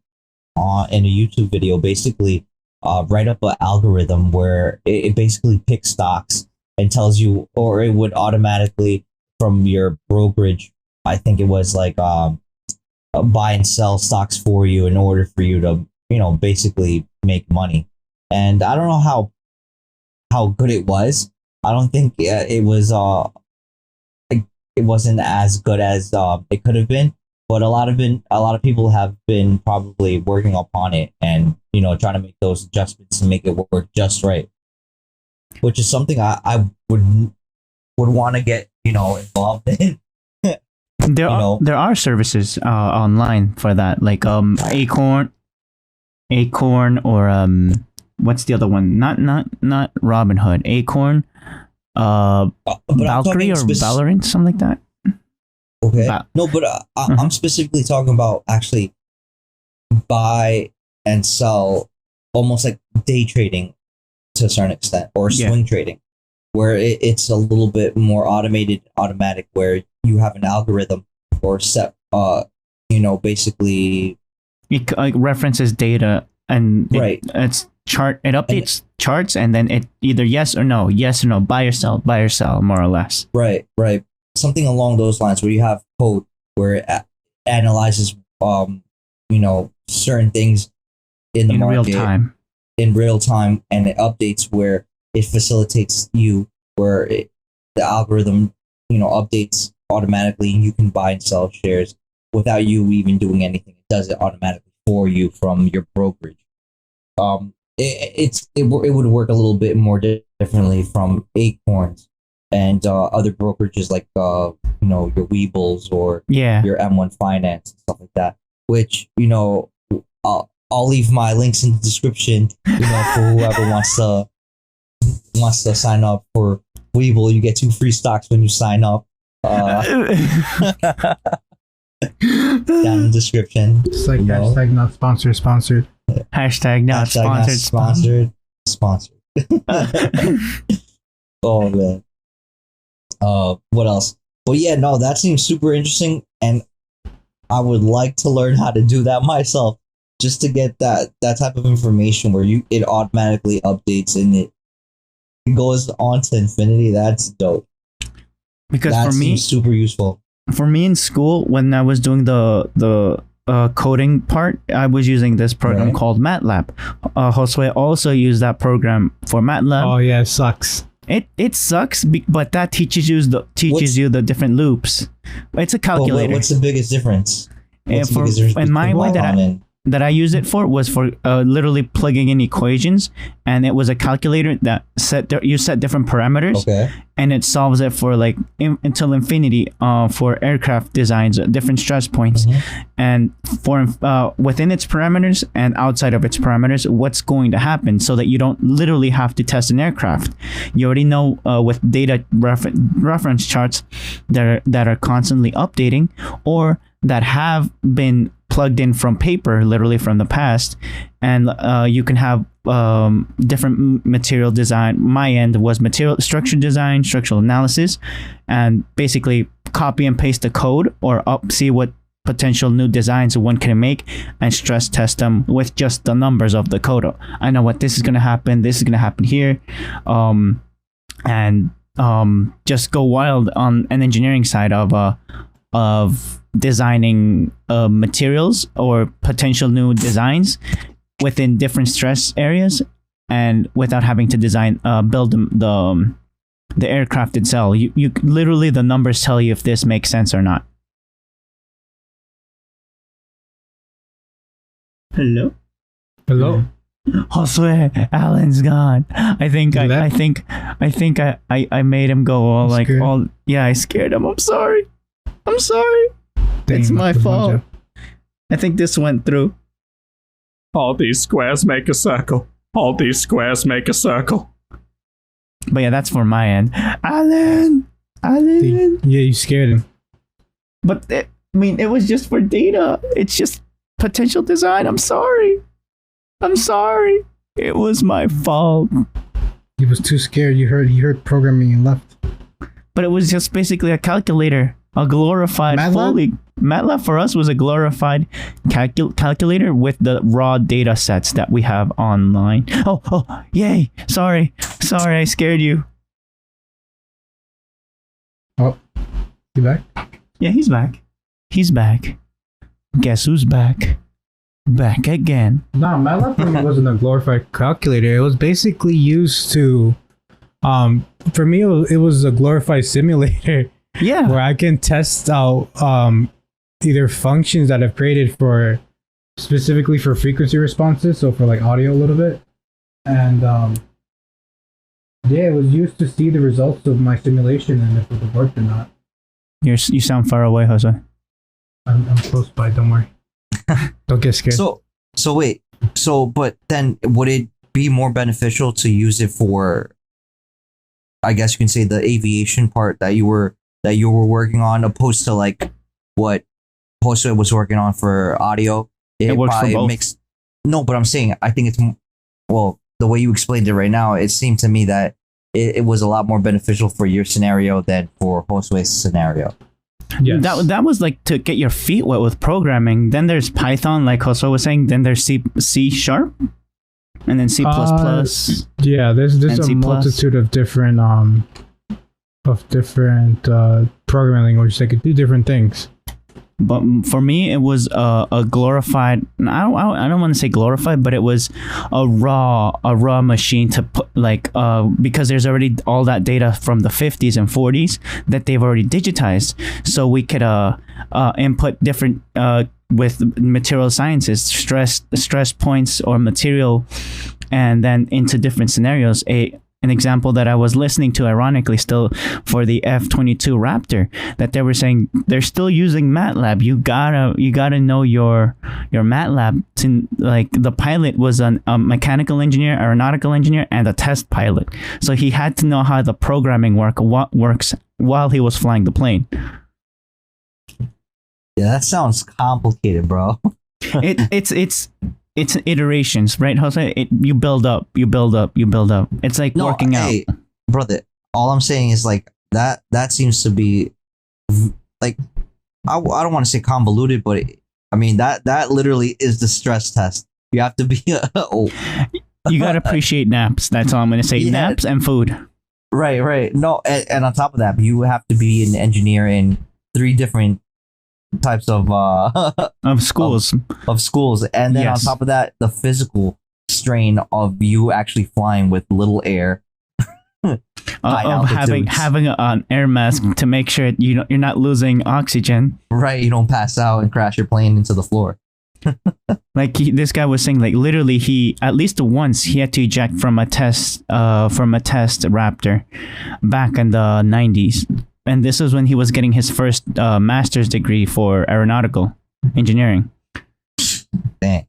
in a YouTube video basically write up an algorithm where it basically picks stocks and tells you, or it would automatically from your brokerage, I think it was like buy and sell stocks for you in order for you to, basically make money. And I don't know how good it was. I don't think it was it wasn't as good as it could have been, but a lot of people have been probably working upon it, and trying to make those adjustments and make it work just right, which is something I would want to get involved in. There are services online for that, like Acorn, or what's the other one? Not Robinhood. Acorn, Valkyrie or Valorant, something like that. Okay. No, but I'm specifically talking about actually buy and sell, almost like day trading to a certain extent, or swing trading, where it's a little bit more automatic, where you have an algorithm or set, basically it references data, and it's chart. It updates charts, and then it either yes or no, buy or sell, more or less. Right. Something along those lines, where you have code where it analyzes, certain things in the market in real time, and it updates where it facilitates you, where the algorithm, updates automatically, and you can buy and sell shares without you even doing anything. It does it automatically for you from your brokerage. It would work a little bit more differently from Acorns and other brokerages like your Weebles or your M1 Finance and stuff like that. Which I'll leave my links in the description. For whoever wants to sign up for Weeble, you get 2 free stocks when you sign up. Down in the description. It's like hashtag not sponsored. Hashtag not sponsored. Oh man. What else? Well, yeah, no, that seems super interesting, and I would like to learn how to do that myself, just to get that type of information where it automatically updates and it goes on to infinity. That's dope. Because that for me, seems super useful. For me in school, when I was doing the coding part, I was using this program called MATLAB. Josue also used that program for MATLAB. Oh yeah, it sucks. It sucks, but that teaches you the different loops. It's a calculator. What's the biggest difference? In my one that I used it for was for literally plugging in equations, and it was a calculator that you set different parameters, and it solves it for like until infinity for aircraft designs, different stress points, and for within its parameters and outside of its parameters, what's going to happen, so that you don't literally have to test an aircraft. You already know with data reference charts that are constantly updating, or that have been plugged in from paper, literally from the past, and you can have different material design. My end was material structure design, structural analysis, and basically copy and paste the code, or see what potential new designs one can make, and stress test them with just the numbers of the code. I know what this is going to happen, this is going to happen here, and just go wild on an engineering side of of designing materials or potential new designs within different stress areas, and without having to build the aircraft itself. You literally, the numbers tell you if this makes sense or not. Hello. Josue, Alan's gone. I think I made him go all like Scared? all. Yeah, I scared him. I'm sorry. Dang, It's my that's a bunch fault. of- I think this went through. All these squares make a circle. All these squares make a circle. But yeah, that's for my end. Alan. Yeah, you scared him. But I mean, it was just for data. It's just potential design. I'm sorry. It was my fault. He was too scared. He heard programming and left. But it was just basically a calculator, a glorified MATLAB for us was a glorified calculator with the raw data sets that we have online. Oh, yay! Sorry, I scared you. Oh, you back? Yeah, he's back. Guess who's back? Back again. No, MATLAB for me wasn't a glorified calculator. It was basically used to, for me, it was a glorified simulator Yeah. where I can test out either functions that I've created for specifically for frequency responses, so for like audio a little bit, and yeah, it was used to see the results of my simulation and if it worked or not. You sound far away, Jose. I'm close by. Don't worry. Don't get scared. So wait. But then would it be more beneficial to use it for, I guess you can say, the aviation part that you were working on, opposed to like what Jose was working on for audio? It works for probably both. No, but I'm saying I think it's the way you explained it right now. It seemed to me that it was a lot more beneficial for your scenario than for Josue's scenario. Yes. That was like to get your feet wet with programming. Then there's Python, like Jose was saying. Then there's C sharp, and then C++. Yeah, there's and a C++. multitude of different programming languages that could do different things. But for me, it was a glorified. I don't want to say glorified, but it was a raw machine to put because there's already all that data from the 50s and 40s that they've already digitized, so we could input different with material sciences stress points or material, and then into different scenarios. An example that I was listening to, ironically, still for the F-22 Raptor, that they were saying they're still using MATLAB. You gotta know your MATLAB. Like the pilot was a mechanical engineer, aeronautical engineer, and a test pilot. So he had to know how the programming works while he was flying the plane. Yeah, that sounds complicated, bro. It's iterations, right, Jose? You build up. It's like working out. Hey, brother, all I'm saying is like that seems to be like, I don't want to say convoluted, but I mean that literally is the stress test. You have to be You gotta appreciate naps. That's all I'm gonna say. Yeah. Naps and food. Right. No, and on top of that, you have to be an engineer in 3 different types of Schools. of schools, and then Yes. on top of that, the physical strain of you actually flying with little air, high Of having altitudes. an air mask to make sure you're not losing oxygen. Right, you don't pass out and crash your plane into the floor. Like this guy was saying, like literally, he at least once he had to eject from a test Raptor back in the 90s, and this is when he was getting his first master's degree for aeronautical engineering. Dang.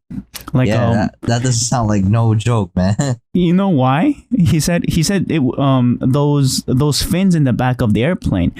Like Yeah, that doesn't sound like no joke, man. you know why? He said it, those fins in the back of the airplane,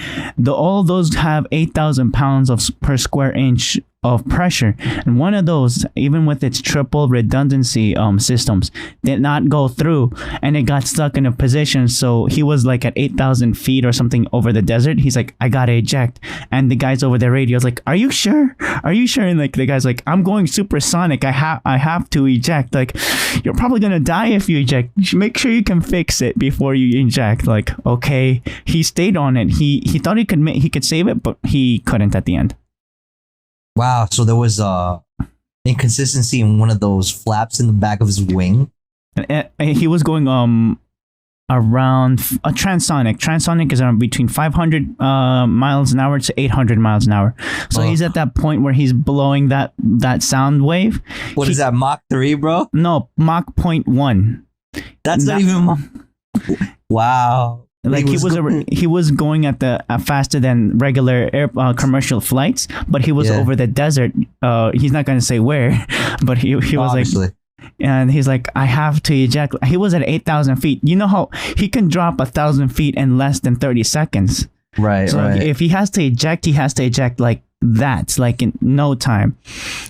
all those have 8,000 pounds per square inch of pressure, and one of those, even with its triple redundancy systems, did not go through, and it got stuck in a position. So he was like at 8,000 feet or something over the desert. He's like, I gotta eject, and the guys over the radio is like, are you sure? Are you sure? And like the guy's like, I'm going supersonic. I have to eject. Like, you're probably gonna die if you eject. You should make sure you can fix it before you eject. Like, okay. He stayed on it. He thought he could save it, but he couldn't at the end. Wow, so there was inconsistency in one of those flaps in the back of his wing. And he was going around a transonic. Transonic is around between 500 miles an hour to 800 miles an hour. So he's at that point where he's blowing that sound wave. What is that, Mach 3, bro? No, Mach 0.1. That's not even Mach. Wow. Like he was going at the faster than regular commercial flights, but he was over the desert. He's not gonna say where, but he was obviously. Like, and he's like, I have to eject. He was at 8,000 feet. You know how he can drop 1,000 feet in less than 30 seconds. Right. So if he has to eject like that, like in no time.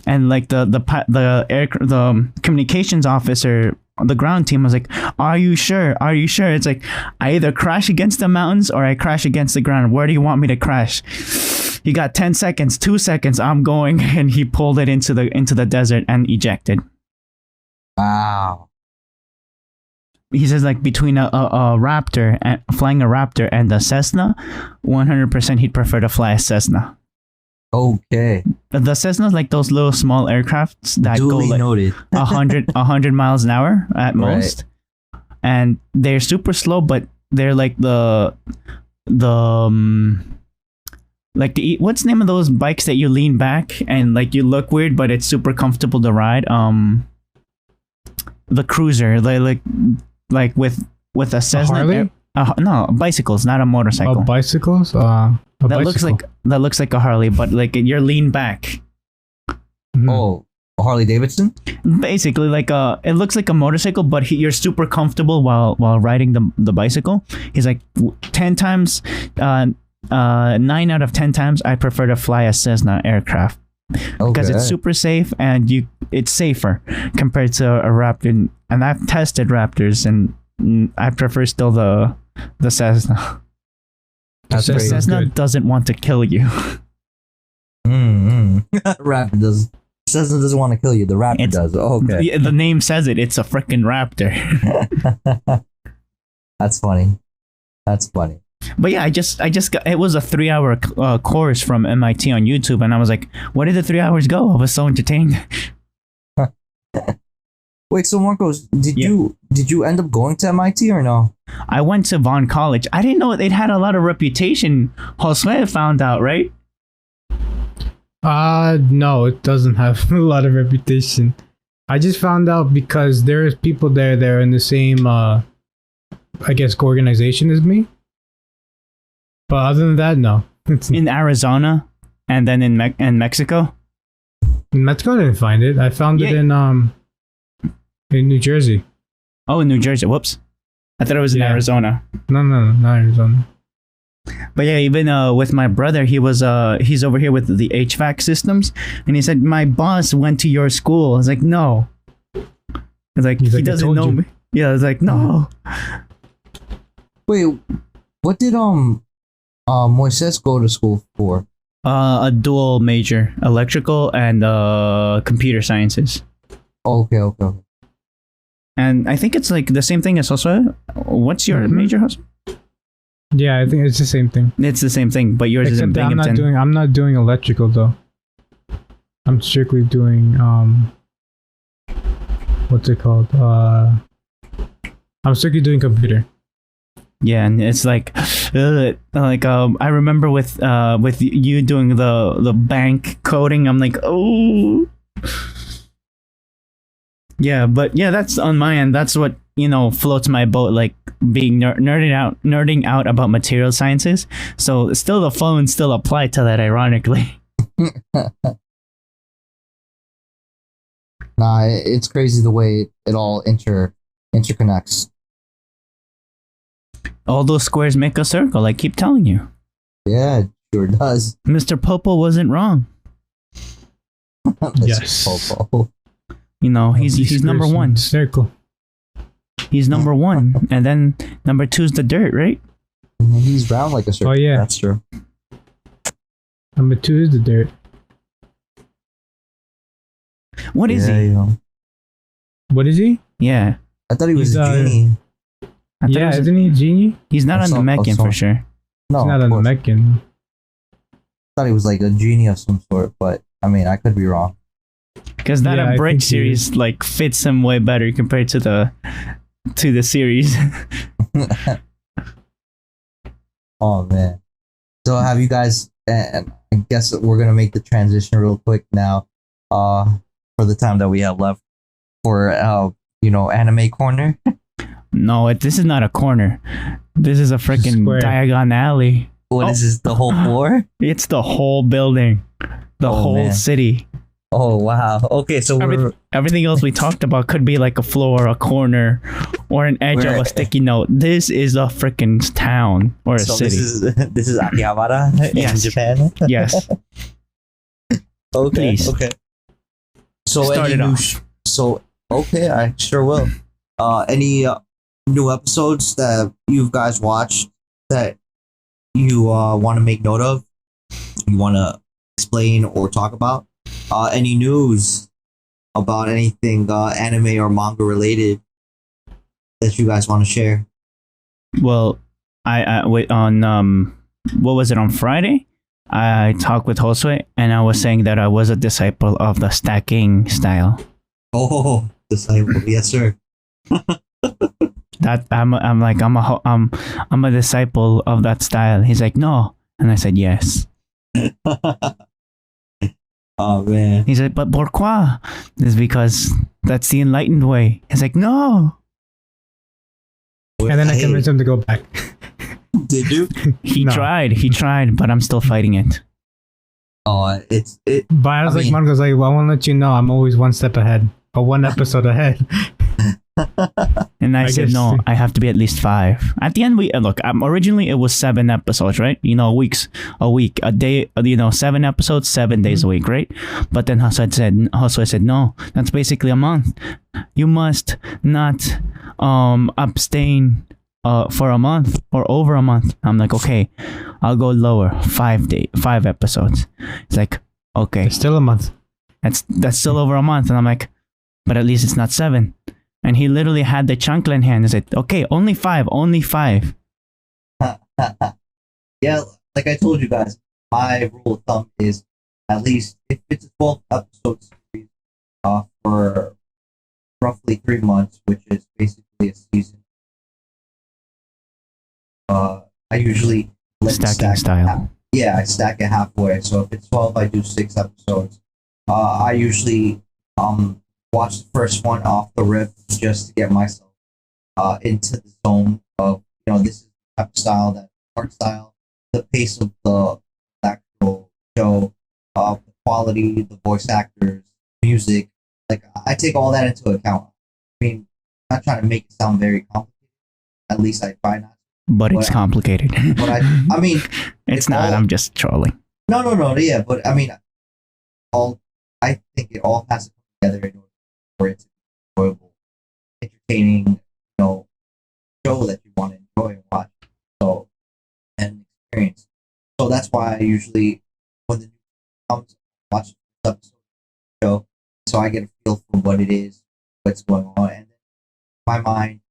And like the communications officer, the ground team was like, are you sure? Are you sure? It's like, I either crash against the mountains or I crash against the ground. Where do you want me to crash? He got 10 seconds, 2 seconds, I'm going. And he pulled it into the desert and ejected. Wow. He says like between a Raptor and flying a Raptor and a Cessna, 100% he'd prefer to fly a Cessna. Okay. The Cessna's like those little small aircrafts that Duly go like noted. 100 miles an hour at most. And they're super slow, but they're like the what's the name of those bikes that you lean back and like you look weird, but it's super comfortable to ride? The cruiser, like with a Cessna. Harley? No, bicycles, not a motorcycle. Oh, bicycles? That looks like a Harley, but like you're lean back. Mhm. Oh, a Harley Davidson? Basically, like it looks like a motorcycle, but you're super comfortable while riding the bicycle. He's like 10 times, 9 out of 10 times, I prefer to fly a Cessna aircraft because it's super safe and it's safer compared to a Raptor. And I've tested Raptors, and I prefer still the Cessna. That's The crazy. Cessna doesn't want to kill you. Raptor does. Cessna doesn't want to kill you. The Raptor does. Oh, okay. The name says it. It's a freaking Raptor. That's funny. That's funny. But yeah, I just got, it was a 3-hour course from MIT on YouTube, and I was like, where did the 3 hours go? I was so entertained. Wait, so Marcos, did you end up going to MIT or no? I went to Vaughn College. I didn't know it had a lot of reputation. Josue found out, right? No, it doesn't have a lot of reputation. I just found out because there's people there that are in the same, I guess, organization as me. But other than that, no. In Arizona, and then in Mexico. In Mexico, I didn't find it. I found it in New Jersey. Oh, in New Jersey. Whoops. I thought it was in Arizona. No, not Arizona. But yeah, even with my brother, he's over here with the HVAC systems, and he said, my boss went to your school. I was like, no. It's like, he doesn't know me. Yeah, I was like, no. Wait, what did Moises go to school for? A dual major, electrical and computer sciences. Okay. And I think it's like the same thing as Josue. What's your major, Josue? Yeah, I think it's the same thing. It's the same thing, but yours is in Except Binghamton. I'm not doing electrical though. I'm strictly doing what's it called? I'm strictly doing computer. Yeah, and it's like I remember with you doing the bank coding, I'm like, oh. Yeah, but yeah, that's on my end. That's what, floats my boat, like being nerding out about material sciences. So still the phones still apply to that, ironically. Nah, it's crazy the way it all interconnects. All those squares make a circle, I keep telling you. Yeah, it sure does. Mr. Popo wasn't wrong. Yes. Popo. You know, he's number one. Circle. He's number one, and then number two is the dirt, right? He's round like a circle. Oh yeah. That's true. Number 2 is the dirt. What is he? Yeah. What is he? Yeah, I thought he was He's, a genie. I thought Yeah, it was- isn't he a genie? he's not I on the saw- I Meccan saw- for sure. No, He's not of on the course. Meccan. I thought he was like a genie of some sort, but I mean, I could be wrong. Because that Yeah, I Bridge think he series like fits him way better compared to the series. Oh man. So have you guys? And I guess we're gonna make the transition real quick now. For the time that we have left for anime corner. No, this is not a corner. This is a freaking Square. Diagon Alley. What is this? The whole floor? It's the whole building, the Oh, whole man. city. Oh wow. Okay, so we're Everything else we talked about could be like a floor, a corner, or an edge of We're- a sticky note. This is a freaking town or a so city. this is Akihabara Yes. in Japan. Yes. Okay. Please. Okay. So Start any it new off. so okay, I sure will. Any new episodes that you guys watched that you want to make note of? You want to explain or talk about? Any news about anything anime or manga related that you guys want to share? Well, I wait on what was it on Friday? I talked with Josue and I was saying that I was a disciple of the stacking style. Oh, disciple, yes sir. That I'm a disciple of that style. He's like, no, and I said yes. Oh man. He said, but pourquoi? It's because that's the enlightened way. He's like, no. And then I Hey, convinced him to go back. did you? He No. tried, but I'm still fighting it. Oh, it. But I was I like, mean- Marco's like, well, I want to let you know I'm always one step ahead. Or one episode ahead. And I I said, guess- no, I have to be at least 5. At the end, look, originally it was 7 episodes, right? You know, a week, a day, 7 episodes, 7 days a week, right? But then Josue said, no, that's basically a month. You must not abstain for a month or over a month. I'm like, okay, I'll go lower, 5 episodes. It's like, okay, It's still a month. that's still over a month. And I'm like, but at least it's not 7. And he literally had the chancla in hand and said, okay, only 5. Yeah, like I told you guys, my rule of thumb is at least if it's a 12 episode series for roughly 3 months, which is basically a season. I usually let it Stacking stack style. Yeah, I stack it halfway. So if it's 12, I do 6 episodes. I usually watch the first one off the rip just to get myself into the zone of, this is the type of style, that art style, the pace of the actual show, the quality, the voice actors, music. Like, I take all that into account. I mean, I'm not trying to make it sound very complicated. At least I try not. But it's But- complicated. But I mean, It's it not. all- I'm just trolling. no, yeah, but I mean, I think it all has to come together in order for it to be enjoyable, entertaining, show that you want to enjoy and watch, so and experience. So that's why I usually, when the new comes, I watch the episode of the show, so I get a feel for what it is, what's going on, and then my mind,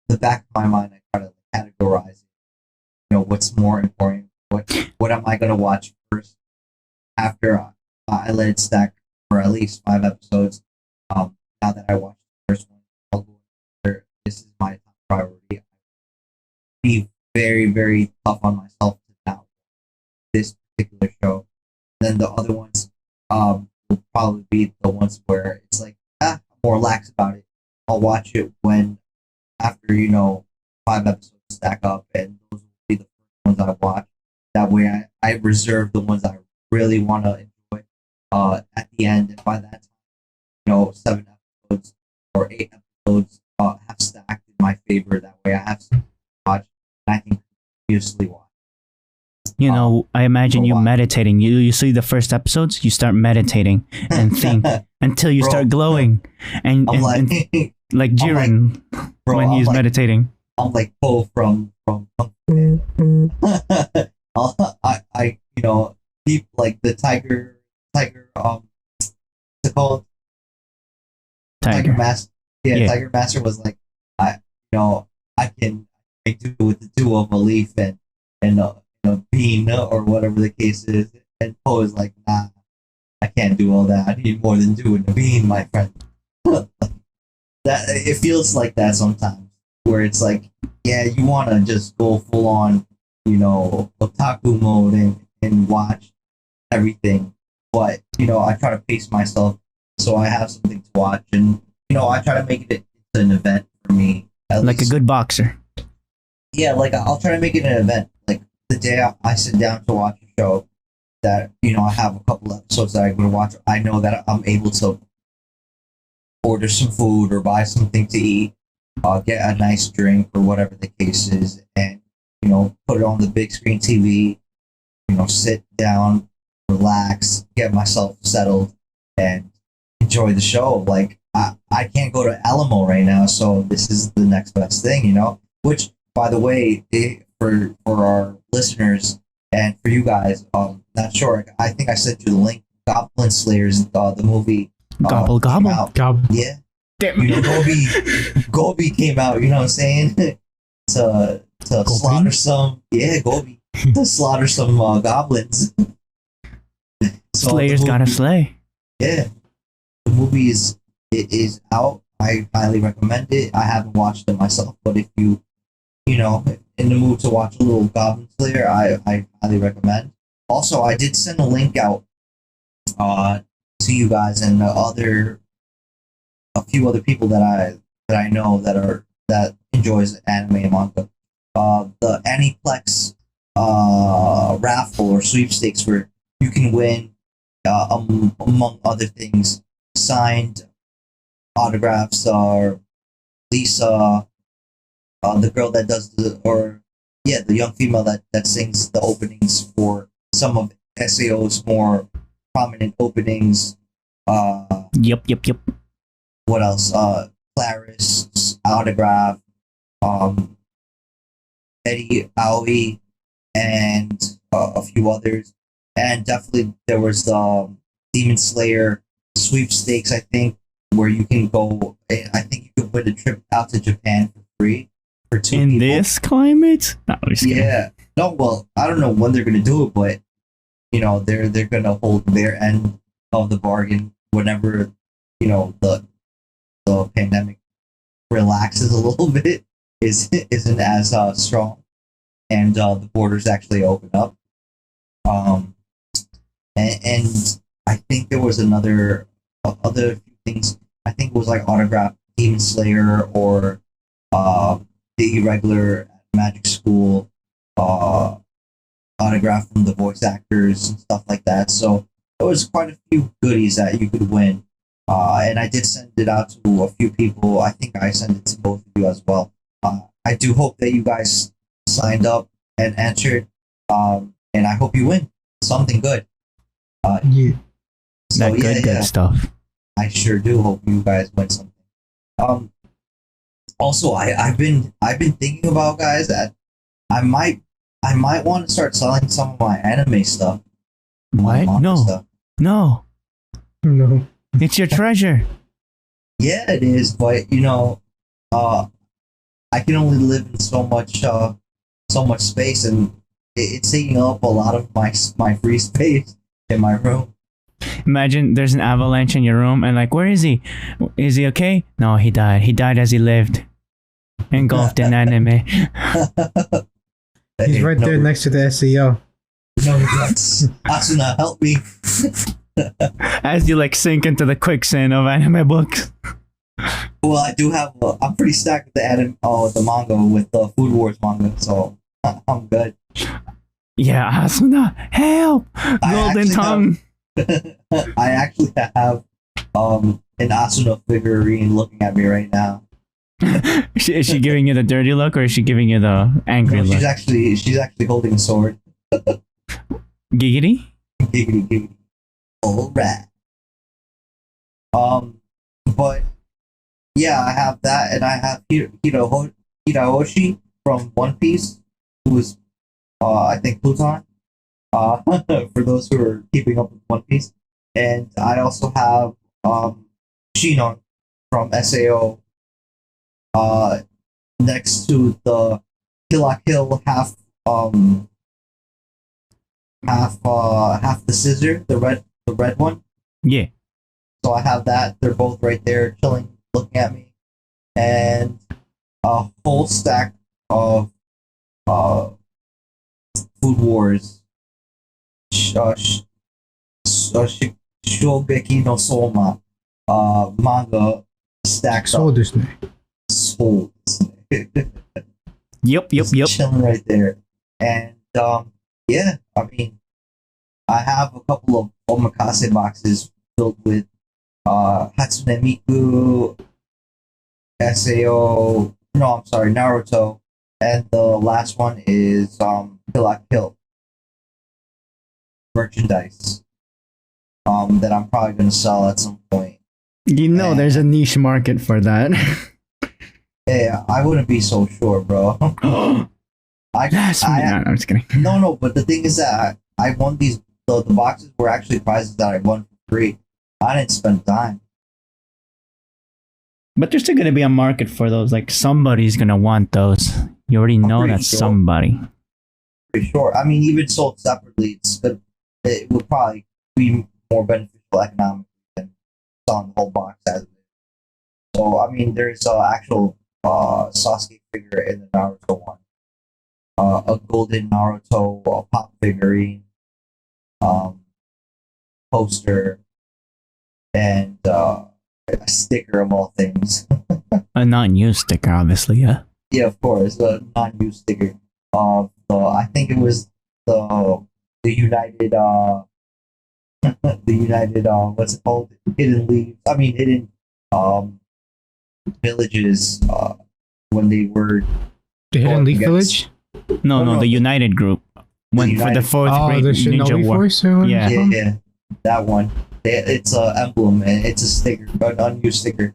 the back of my mind, I try to categorize it. What's more important? What am I gonna watch first? After I let it stack for at least 5 episodes. Now that I watched the first one, I'll go there. This is my top priority. Be very, very tough on myself to now this particular show. Then the other ones will probably be the ones where it's like, I'm more lax about it. I'll watch it when after 5 episodes stack up, and those will be the first ones I watch. That way, I reserve the ones I really want to enjoy at the end. And by that time, 7 episodes or 8 episodes have stacked in my favor. That way, I have something to watch and I can continuously watch. You know, I imagine for a you while. meditating. You see the first episodes, you start meditating and think until you Bro, start glowing, and, I'm and, like, and like Jiren bro, when I'm he's like, meditating. I'm like Poe from you know, deep like the tiger, what's it called? Tiger Tiger. Master. Yeah, Yeah. Tiger Master was like, I can make do with the two of a leaf and a bean or whatever the case is. And Poe is like, nah, I can't do all that. I need more than doing a bean, my friend. That it feels like that sometimes, where it's like, yeah, you want to just go full on, otaku mode and watch everything, but I try to pace myself so I have something to watch, and I try to make it an event for me. Like a good boxer. Yeah, like I'll try to make it an event. Like the day I sit down to watch a show that I have a couple episodes that I'm gonna watch. I know that I'm able to order some food or buy something to eat, get a nice drink or whatever the case is, and put it on the big screen TV. Sit down, relax, get myself settled, and enjoy the show. Like I can't go to Alamo right now, so this is the next best thing. Which, by the way, for our listeners and for you guys, not sure. I think I sent you the link. Goblin Slayers, the movie. Gobble came gobble. out. Gob. Yeah. Gobi came out, you know what I'm saying? to slaughter some Gobi. To slaughter some goblins. So Slayers the gotta movie- slay. Yeah. The movie is out. I highly recommend it. I haven't watched it myself, but if you in the mood to watch a little Goblin Slayer, I highly recommend. Also, I did send a link out to you guys and a few other people that I know that enjoys anime and manga. The Aniplex raffle or sweepstakes where you can win, among other things, signed autographs or Lisa, the girl that does the young female that sings the openings for some of SAO's more prominent openings. Yep. What else? Claris autograph, Eddie Aoi, and a few others. And definitely there was the Demon Slayer sweepstakes, I think, where you can go. I think you could win a trip out to Japan for free for two In people. this climate? No, I'm just kidding. Yeah. No, well, I don't know when they're gonna do it, but they're gonna hold their end of the bargain whenever the pandemic relaxes a little bit, isn't as strong, and the borders actually open up. And I think there was other few things. I think it was like autograph Demon Slayer or the irregular Magic School, autograph from the voice actors and stuff like that. So there was quite a few goodies that you could win. And I did send it out to a few people. I think I sent it to both of you as well. I do hope that you guys signed up and answered. And I hope you win something good. Yeah. So That good yeah. stuff. I sure do hope you guys win something. Also, I've been thinking about, guys, that I might want to start selling some of my anime stuff. What? Manga No. stuff. No. No. It's your treasure. Yeah, it is, but I can only live in so much space, and it's taking up a lot of my free space in my room. Imagine there's an avalanche in your room and like, where is he? Is he okay? No, he died. He died as he lived. Engulfed in anime. He's right there next to the SEO. No, that's Asuna, help me. As you like sink into the quicksand of anime books. Well, I do have. I'm pretty stacked with the with the manga, with the Food Wars manga, so I'm good. Yeah, Asuna, help! Golden actually tongue. I actually have an Asuna figurine looking at me right now. Is she giving you the dirty look or is she giving you the angry No, look? she's actually holding a sword. Giggity? Giggity giggity. All right. But yeah, I have that, and I have Hirahoshi from One Piece, who is I think Pluton. For those who are keeping up with One Piece, and I also have Shinon from SAO. Next to the Kill la Kill half the scissor, the red one. Yeah. So I have that. They're both right there, chilling, looking at me, and a whole stack of Food Wars Shogeki no Soma manga stacked So up. this name. Sold. Yep. Chilling right there. And yeah, I mean, I have a couple of omakase boxes filled with Hatsune Miku, SAO, no, I'm sorry, Naruto, and the last one is Kill la Kill merchandise. That I'm probably gonna sell at some point. You know, there's a niche market for that. Yeah, I wouldn't be so sure, bro. I'm just kidding. No, but the thing is that I won these. The boxes were actually prizes that I won for free. I didn't spend a dime. But there's still gonna be a market for those. Like somebody's gonna want those. You already know pretty that's sure. somebody. Pretty sure. I mean, even sold separately, it would probably be more beneficial economically than selling the whole box as it is. So, I mean, there's an actual Sasuke figure in the Naruto one. A golden Naruto pop figurine, poster, and a sticker of all things. A non-used sticker, obviously. Yeah. Yeah, of course, a non-used sticker of I think it was the United the United what's it called? Hidden Leaves. I mean hidden villages when they were The Hidden going Leaf against- Village? No, the United group. Went for the United- fourth Oh, grade the Ninja Shinobi War. Force? Or Yeah. Yeah, that one. It's a emblem and it's a sticker, an unused sticker.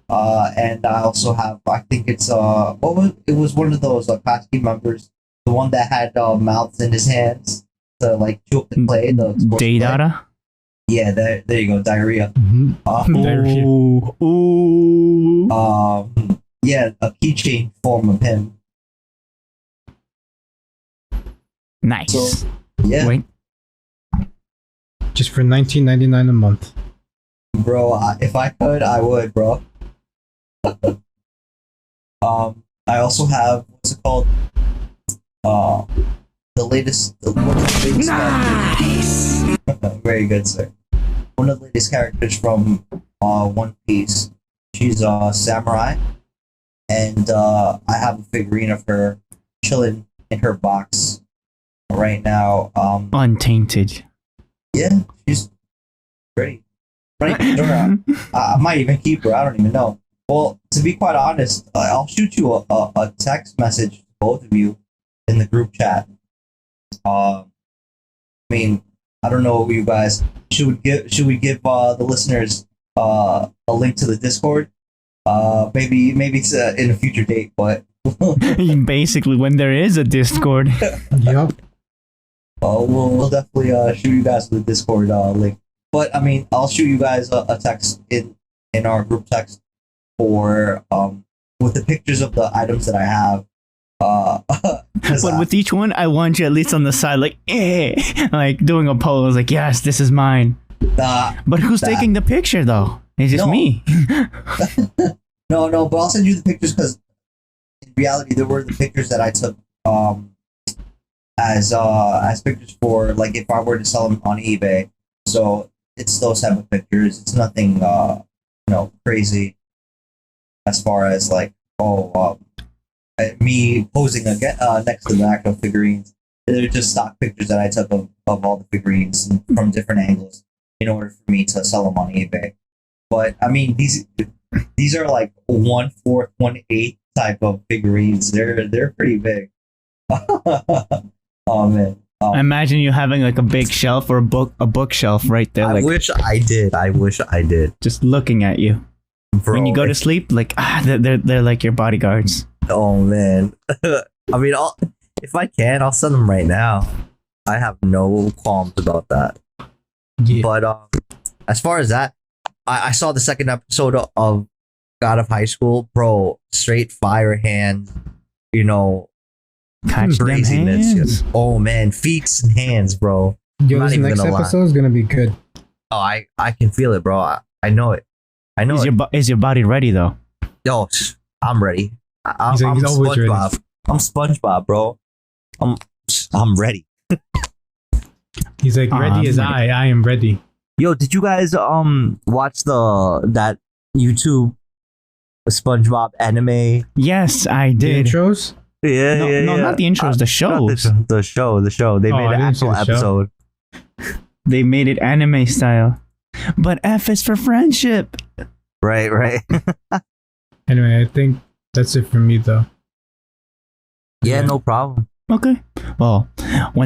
And I also have, I think it's it was one of those past team members, the one that had mouths in his hands to like chew up the clay. The sports clay. Deidara? Yeah, there you go, diarrhea. Ooh. Yeah, a keychain form of him. Nice. So yeah, Wait. Just for $19.99 a month. bro. If I could, I would, bro. I also have what's it called? The latest. One of the latest characters. Very good, sir. One of the latest characters from One Piece. She's a samurai, and I have a figurine of her chilling in her box right now. Untainted. Yeah, she's pretty. Right, I might even keep her. I don't even know. Well, to be quite honest, I'll shoot you a text message to both of you in the group chat. I mean, I don't know you guys. Should we give the listeners a link to the Discord? Maybe it's in a future date, but Basically, when there is a Discord. Yep. we'll definitely shoot you guys the Discord link. But I mean, I'll shoot you guys a text in our group text for with the pictures of the items that I have. But with each one, I want you at least on the side, like, like doing a pose, like, yes, this is mine. But who's taking the picture, though? It's just No. me. No, but I'll send you the pictures because in reality, there were the pictures that I took as pictures for like if I were to sell them on eBay. So it's those type of pictures. It's nothing crazy as far as like me posing again next to the actual figurines. They're just stock pictures that I took of all the figurines from different angles in order for me to sell them on eBay. But I mean, these are like 1/4, 1/8 type of figurines. They're pretty big. Oh man, Imagine you having like a big shelf or a bookshelf right there, I like wish I did. I wish I did. just looking at you. Bro, When you go to sleep, like they're like your bodyguards. oh man. I mean, if I can, I'll send them right now. I have no qualms about that. Yeah. But as far as that, I saw the second episode of God of High School, bro. Straight fire hand, you know, Catch them craziness. hands. Oh man, feet and hands, bro. Yo, not this even next gonna lie. episode is gonna be good. Oh, I can feel it, bro. I know it. I know it. Is your body ready though? Yo, I'm ready. I'm He's always ready. SpongeBob. I'm SpongeBob, bro. I'm ready. He's like, ready as ready. I am ready. Yo, did you guys watch that YouTube SpongeBob anime? Yes, I The did. intros? Yeah, No, not the intros, the shows. The show. They Oh, made I an didn't see actual the show. episode. They made it anime style. But F is for friendship. Right. Anyway, I think that's it for me though. Yeah, no problem. Okay. Well, once